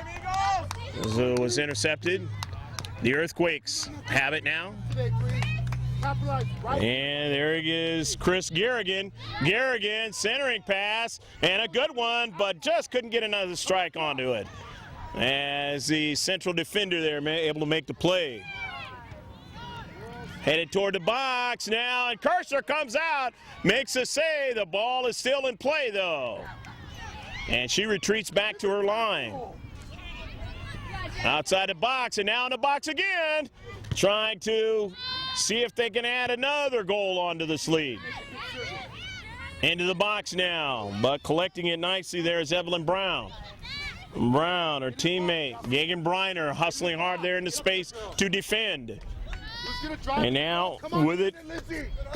So it was intercepted. The Earthquakes have it now. And there he is, Chris Garrigan. Garrigan, centering pass, and a good one, but just couldn't get another strike onto it. As the central defender there, able to make the play. Headed toward the box now, and Kirshner comes out, makes a save. The ball is still in play, though. And she retreats back to her line. Outside the box, and now in the box again, trying to see if they can add another goal onto this lead. Into the box now, but collecting it nicely there is Evelyn Brown. Brown, her teammate, Gagan Briner, hustling hard there in the space to defend. And now with it,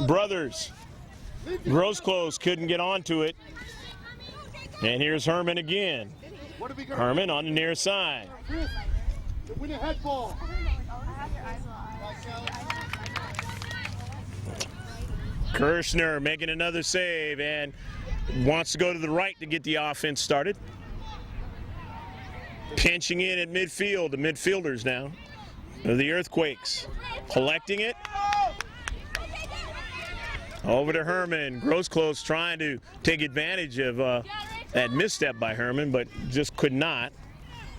Brothers. Grossclose couldn't get onto it. And here's Herman again. Herman on the near side. Win a head ball. Kirshner making another save and wants to go to the right to get the offense started. Pinching in at midfield, the midfielders now. The Earthquakes collecting it. Over to Herman. Grossclose trying to take advantage of that misstep by Herman, but just could not.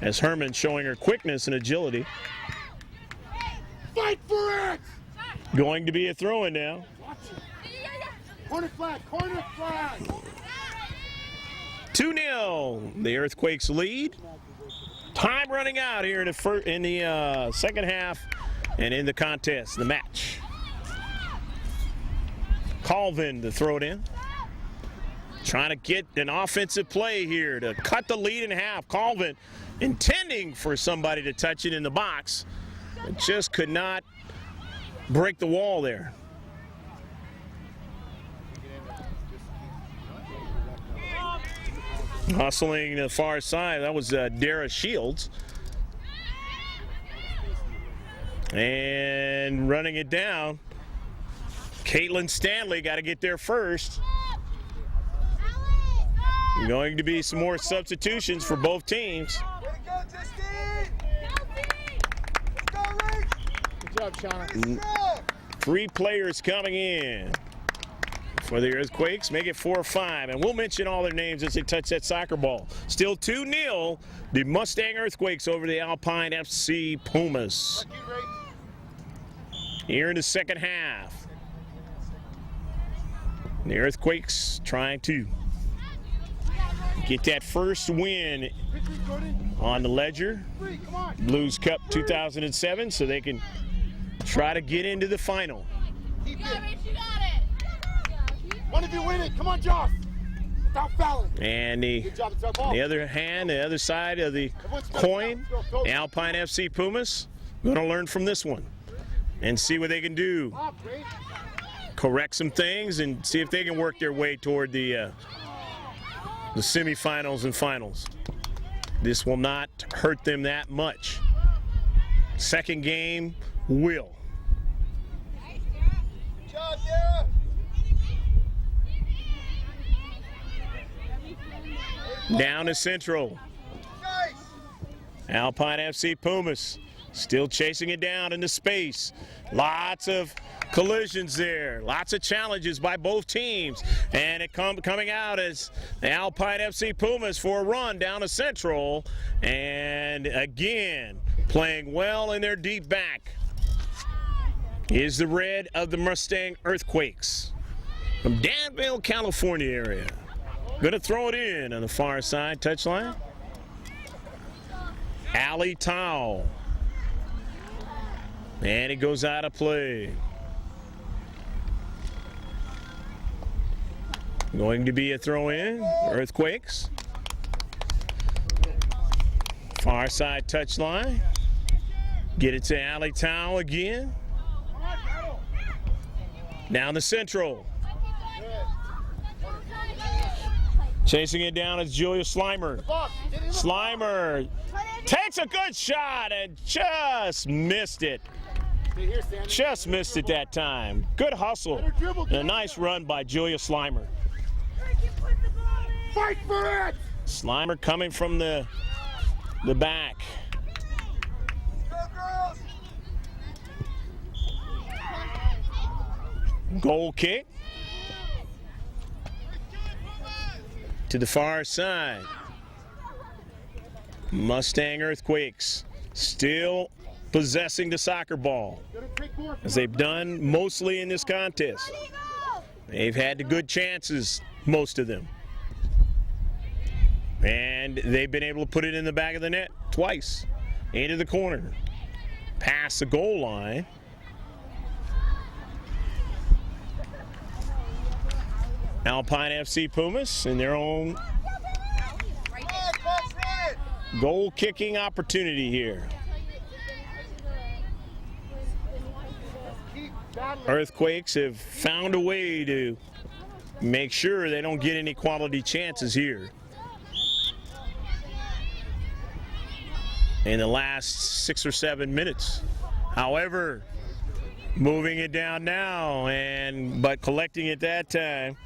As Herman showing her quickness and agility. Fight for it! Going to be a throw-in now. Corner flag, corner flag! 2-0, the Earthquakes lead. Time running out here in the second half and in the contest, the match. Colvin to throw it in. Trying to get an offensive play here to cut the lead in half. Colvin intending for somebody to touch it in the box. It just could not break the wall there. Hustling to the far side, that was Dara Shields. And running it down, Caitlin Stanley got to get there first. Going to be some more substitutions for both teams. Good job, Shauna. 3 players coming in for the Earthquakes, make it 4-5, and we'll mention all their names as they touch that soccer ball. Still 2-0, the Mustang Earthquakes over the Alpine FC Pumas. Here in the second half, the Earthquakes trying to get that first win on the ledger, Blues Cup 2007, so they can try to get into the final. One of you win it. Come on, Joss. Without fouling. And Good job, it's our ball. the other hand, the other side of the coin, the Alpine FC Pumas, going to learn from this one and see what they can do. Correct some things and see if they can work their way toward the semifinals and finals. This will not hurt them that much. Second game will. Down to Central. Alpine FC Pumas still chasing it down into space. Lots of collisions there. Lots of challenges by both teams. And it coming out as the Alpine FC Pumas for a run down to Central. And again, playing well in their deep back is the red of the Mustang Earthquakes from Danville, California area. Going to throw it in on the far side touchline. Ali Tao. And it goes out of play. Going to be a throw in. Earthquakes. Far side touchline. Get it to Ali Tao again. Down the Central. Chasing it down is Julia Slimer. Slimer takes a good shot and just missed it. Just missed it that time. Good hustle. And a nice run by Julia Slimer. Fight for it! Slimer coming from the back. Goal kick. To the far side. Mustang Earthquakes still possessing the soccer ball, as they've done mostly in this contest. They've had the good chances, most of them. And they've been able to put it in the back of the net twice. Into the corner. Past the goal line. Alpine FC Pumas in their own goal kicking opportunity here. Earthquakes have found a way to make sure they don't get any quality chances here. In the last 6 or 7 minutes. However, moving it down now, but collecting it that time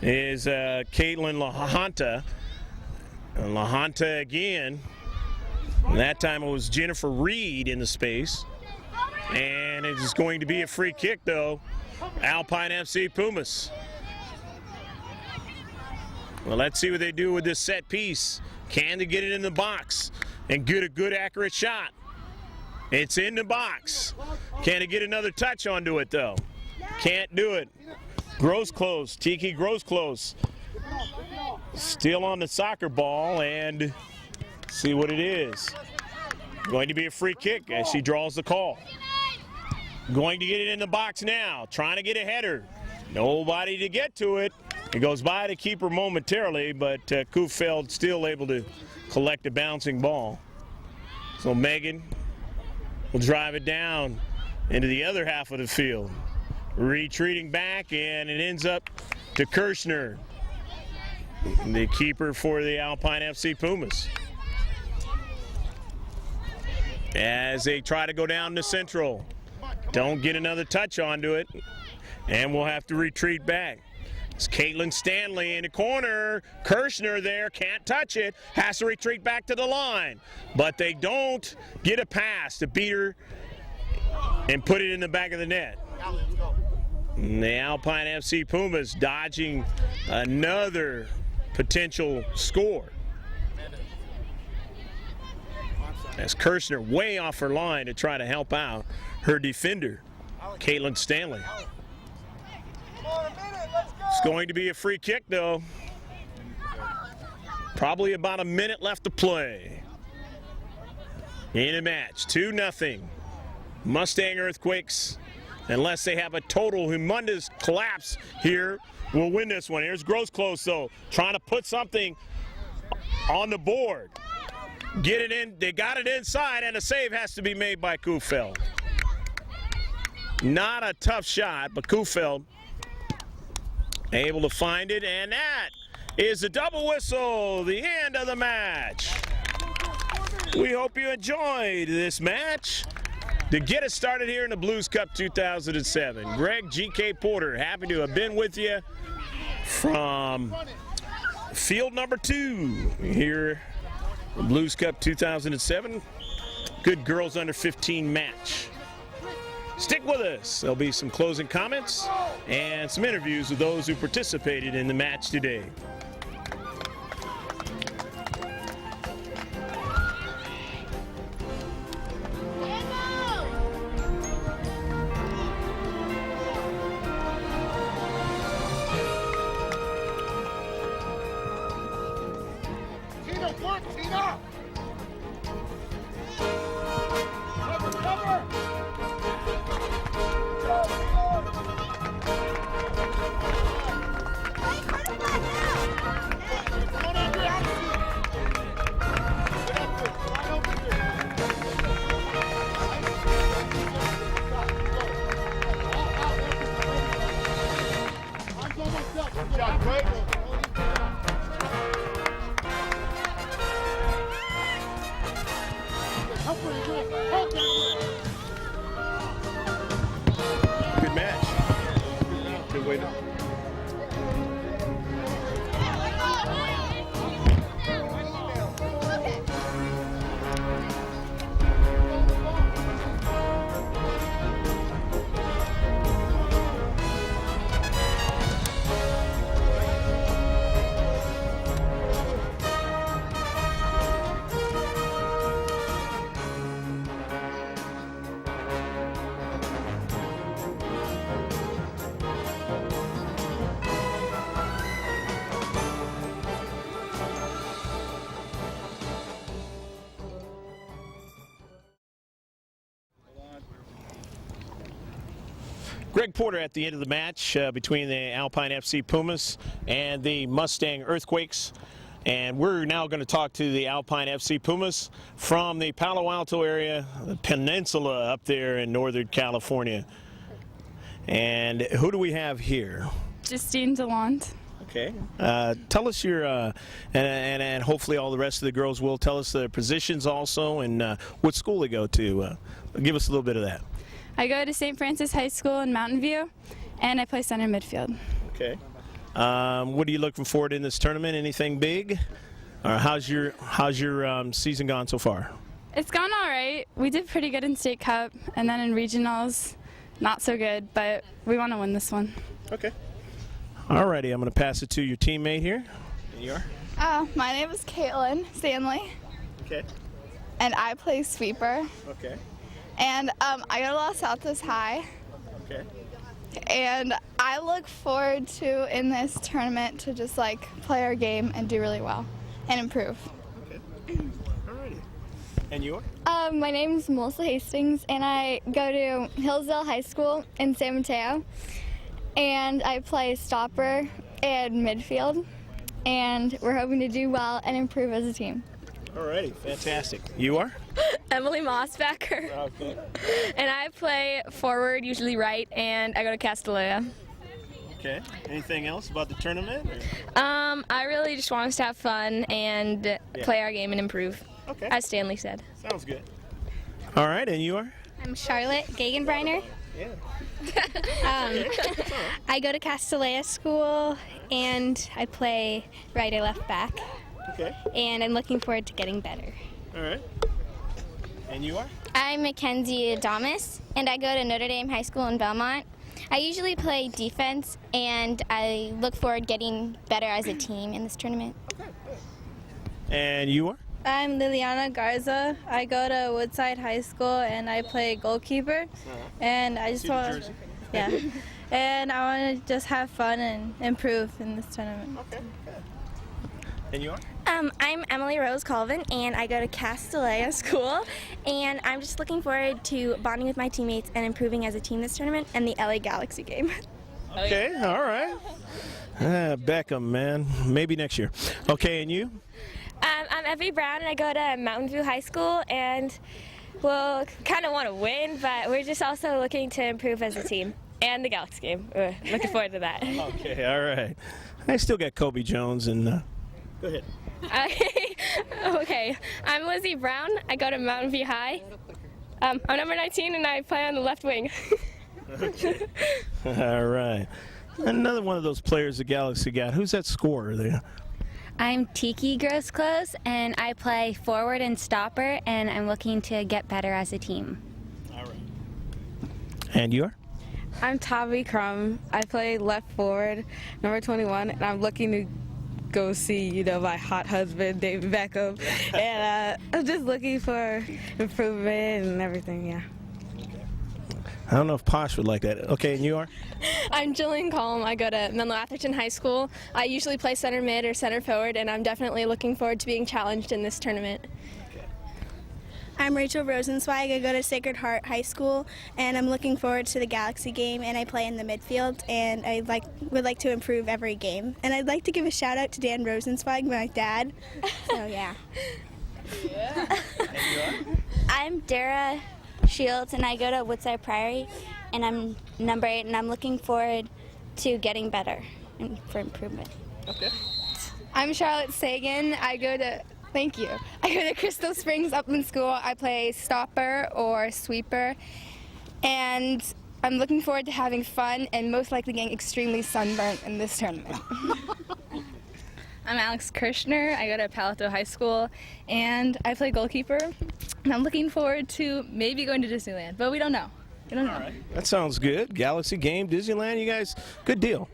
is Caitlin LaHonta. And LaHonta again. And that time it was Jennifer Reed in the space. And it is going to be a free kick, though. Alpine FC Pumas. Well, let's see what they do with this set piece. Can they get it in the box and get a good, accurate shot? It's in the box. Can they get another touch onto it, though? Can't do it. Grows close. Tiki grows close. Still on the soccer ball, and see what it is. Going to be a free kick as she draws the call. Going to get it in the box now. Trying to get a header. Nobody to get to it. It goes by the keeper momentarily, but Kufeld still able to collect a bouncing ball. So Megan will drive it down into the other half of the field. Retreating back, and it ends up to Kirshner, the keeper for the Alpine FC Pumas. As they try to go down to Central. Don't get another touch onto it, and we'll have to retreat back. It's Caitlin Stanley in the corner. Kirshner there, can't touch it, has to retreat back to the line. But they don't get a pass to beat her and put it in the back of the net. And the Alpine FC Pumas dodging another potential score. As Kirshner way off her line to try to help out her defender, Caitlin Stanley. It's going to be a free kick, though. Probably about a minute left to play in a match. 2-0. Mustang Earthquakes, unless they have a total humongous collapse here will win this one. Here's Gross close, though, trying to put something on the board. Get it in. They got it inside, and a save has to be made by Kufeld. Not a tough shot, but Kufeld able to find it, and that is a double whistle, the end of the match. We hope you enjoyed this match. To get us started here in the Blues Cup 2007, Greg G.K. Porter, happy to have been with you from field number 2 here in Blues Cup 2007. Good girls under 15 match. Stick with us. There'll be some closing comments and some interviews with those who participated in the match today. Tina, work, Tina! Cover, cover! Come on, Andrew, out of here. Get up here, slide over here. Arms almost up. Good job, Greg. Good match. Good way to. Greg Porter at the end of the match between the Alpine FC Pumas and the Mustang Earthquakes. And we're now going to talk to the Alpine FC Pumas from the Palo Alto area, the peninsula up there in Northern California. And who do we have here? Justine DeLont. Okay. Tell us your, and hopefully all the rest of the girls will tell us their positions also and what school they go to. Give us a little bit of that. I go to St. Francis High School in Mountain View, and I play center midfield. Okay. What are you looking forward in this tournament? Anything big? Or how's your season gone so far? It's gone all right. We did pretty good in State Cup, and then in regionals, not so good, but we want to win this one. Okay. All righty, I'm going to pass it to your teammate here. Here you are. My name is Caitlin Stanley, Okay. and I play sweeper. Okay. And I go to Los Altos High, Okay. and I look forward to in this tournament to just like play our game and do really well and improve. Okay. All righty. And you are? My name's Melissa Hastings, and I go to Hillsdale High School in San Mateo, and I play stopper and midfield, and we're hoping to do well and improve as a team. All righty. Fantastic. You are? Emily Mossbacker, Okay. and I play forward, usually right, and I go to Castellea. Okay. Anything else about the tournament? I really just want us to have fun and play our game and improve, Okay. as Stanley said. Sounds good. All right. And you are? I'm Charlotte Gagenbreiner. Yeah. I go to Castellea School, and I play right or left back, Okay. and I'm looking forward to getting better. All right. And you are? I'm Mackenzie Adamas, and I go to Notre Dame High School in Belmont. I usually play defense, and I look forward to getting better as a team in this tournament. And you are? I'm Liliana Garza. I go to Woodside High School and I play goalkeeper. And I just See the want, jersey? yeah, and I want to just have fun and improve in this tournament. Okay. Good. And you are? I'm Emily Rose Colvin, and I go to Castellea School, and I'm just looking forward to bonding with my teammates and improving as a team this tournament and the LA Galaxy game. Okay. All right. Beckham, man. Maybe next year. Okay, and you? I'm Evie Brown, and I go to Mountain View High School, and we'll kind of want to win, but we're just also looking to improve as a team. And the Galaxy game. Looking forward to that. Okay, all right. I still got Kobe Jones, and go ahead. Okay, I'm Lizzie Brown. I go to Mountain View High. I'm number 19, and I play on the left wing. Okay. All right. Another one of those players the Galaxy got. Who's that scorer there? I'm Tiki Grossclose, and I play forward and stopper, and I'm looking to get better as a team. All right. And you are? I'm Tavi Crum. I play left forward, number 21, and I'm looking to go see, my hot husband, David Beckham. And I'm just looking for improvement and everything, yeah. I don't know if Posh would like that. Okay, and you are? I'm Jillian Colm. I go to Menlo Atherton High School. I usually play center mid or center forward, and I'm definitely looking forward to being challenged in this tournament. I'm Rachel Rosenzweig. I go to Sacred Heart High School, and I'm looking forward to the Galaxy game, and I play in the midfield, and I would like to improve every game. And I'd like to give a shout out to Dan Rosenzweig, my dad. So yeah. I'm Dara Shields, and I go to Woodside Priory, and I'm number 8, and I'm looking forward to getting better and for improvement. Okay. I'm Charlotte Sagan. I go to Crystal Springs Upland School. I play stopper or sweeper, and I'm looking forward to having fun and most likely getting extremely sunburnt in this tournament. I'm Alex Kirshner. I go to Palo Alto High School, and I play goalkeeper. And I'm looking forward to maybe going to Disneyland, but we don't know. We don't know. All right. That sounds good. Galaxy game, Disneyland, you guys, good deal.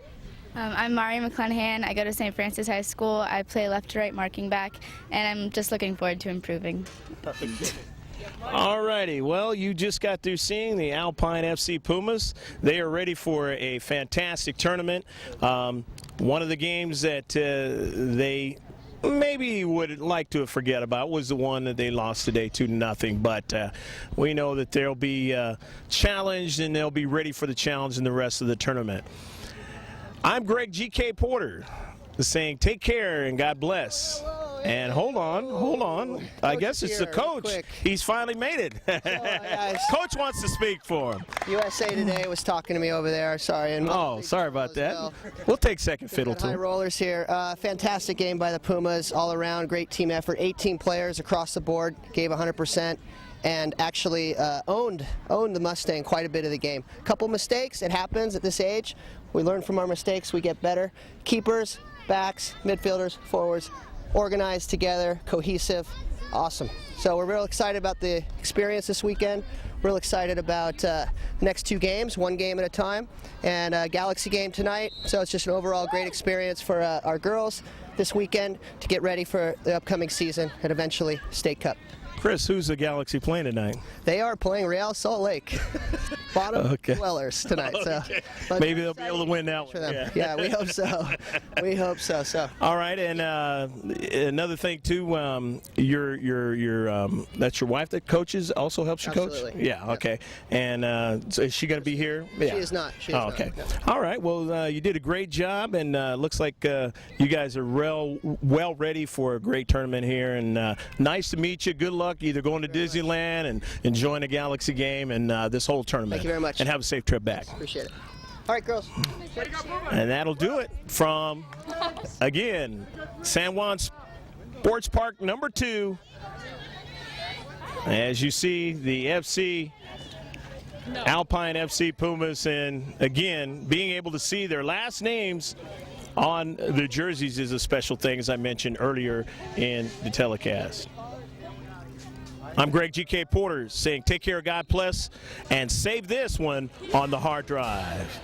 I'm Mari McClanahan. I go to St. Francis High School. I play left to right marking back, and I'm just looking forward to improving. All righty. Well, you just got through seeing the Alpine FC Pumas. They are ready for a fantastic tournament. One of the games that they maybe would like to forget about was the one that they lost today 2-0, but we know that they'll be challenged, and they'll be ready for the challenge in the rest of the tournament. I'm Greg G.K. Porter saying take care and God bless. And hold on. I guess it's the coach. He's finally made it. Coach wants to speak for him. USA Today was talking to me over there. Sorry. And sorry about that. We'll take second fiddle to high rollers here. Fantastic game by the Pumas. All around, great team effort. 18 players across the board gave 100%. And actually owned the Mustang quite a bit of the game. A couple mistakes, it happens at this age. We learn from our mistakes, we get better. Keepers, backs, midfielders, forwards, organized together, cohesive, awesome. So we're real excited about the experience this weekend. Real excited about next 2 games, 1 game at a time, and a Galaxy game tonight. So it's just an overall great experience for our girls this weekend to get ready for the upcoming season and eventually State Cup. Chris, who's the Galaxy playing tonight? They are playing Real Salt Lake. Bottom dwellers tonight. Okay. So maybe they'll be able to win that one. Yeah, we hope so. We hope so. All right, and another thing too, that's your wife that coaches, also helps you coach? Absolutely. Yeah, okay. And so is she going to be here? Yeah. She is not. Okay. No. All right, well, you did a great job, and looks like you guys are well ready for a great tournament here, and nice to meet you. Good luck either going to Disneyland and enjoying a Galaxy game and this whole tournament. Thank you very much. And have a safe trip back. Appreciate it. All right, girls. And that'll do it from, again, San Juan Sports Park number 2. As you see, the Alpine FC Pumas, and again, being able to see their last names on the jerseys is a special thing, as I mentioned earlier in the telecast. I'm Greg G.K. Porter saying take care, God bless, and save this one on the hard drive.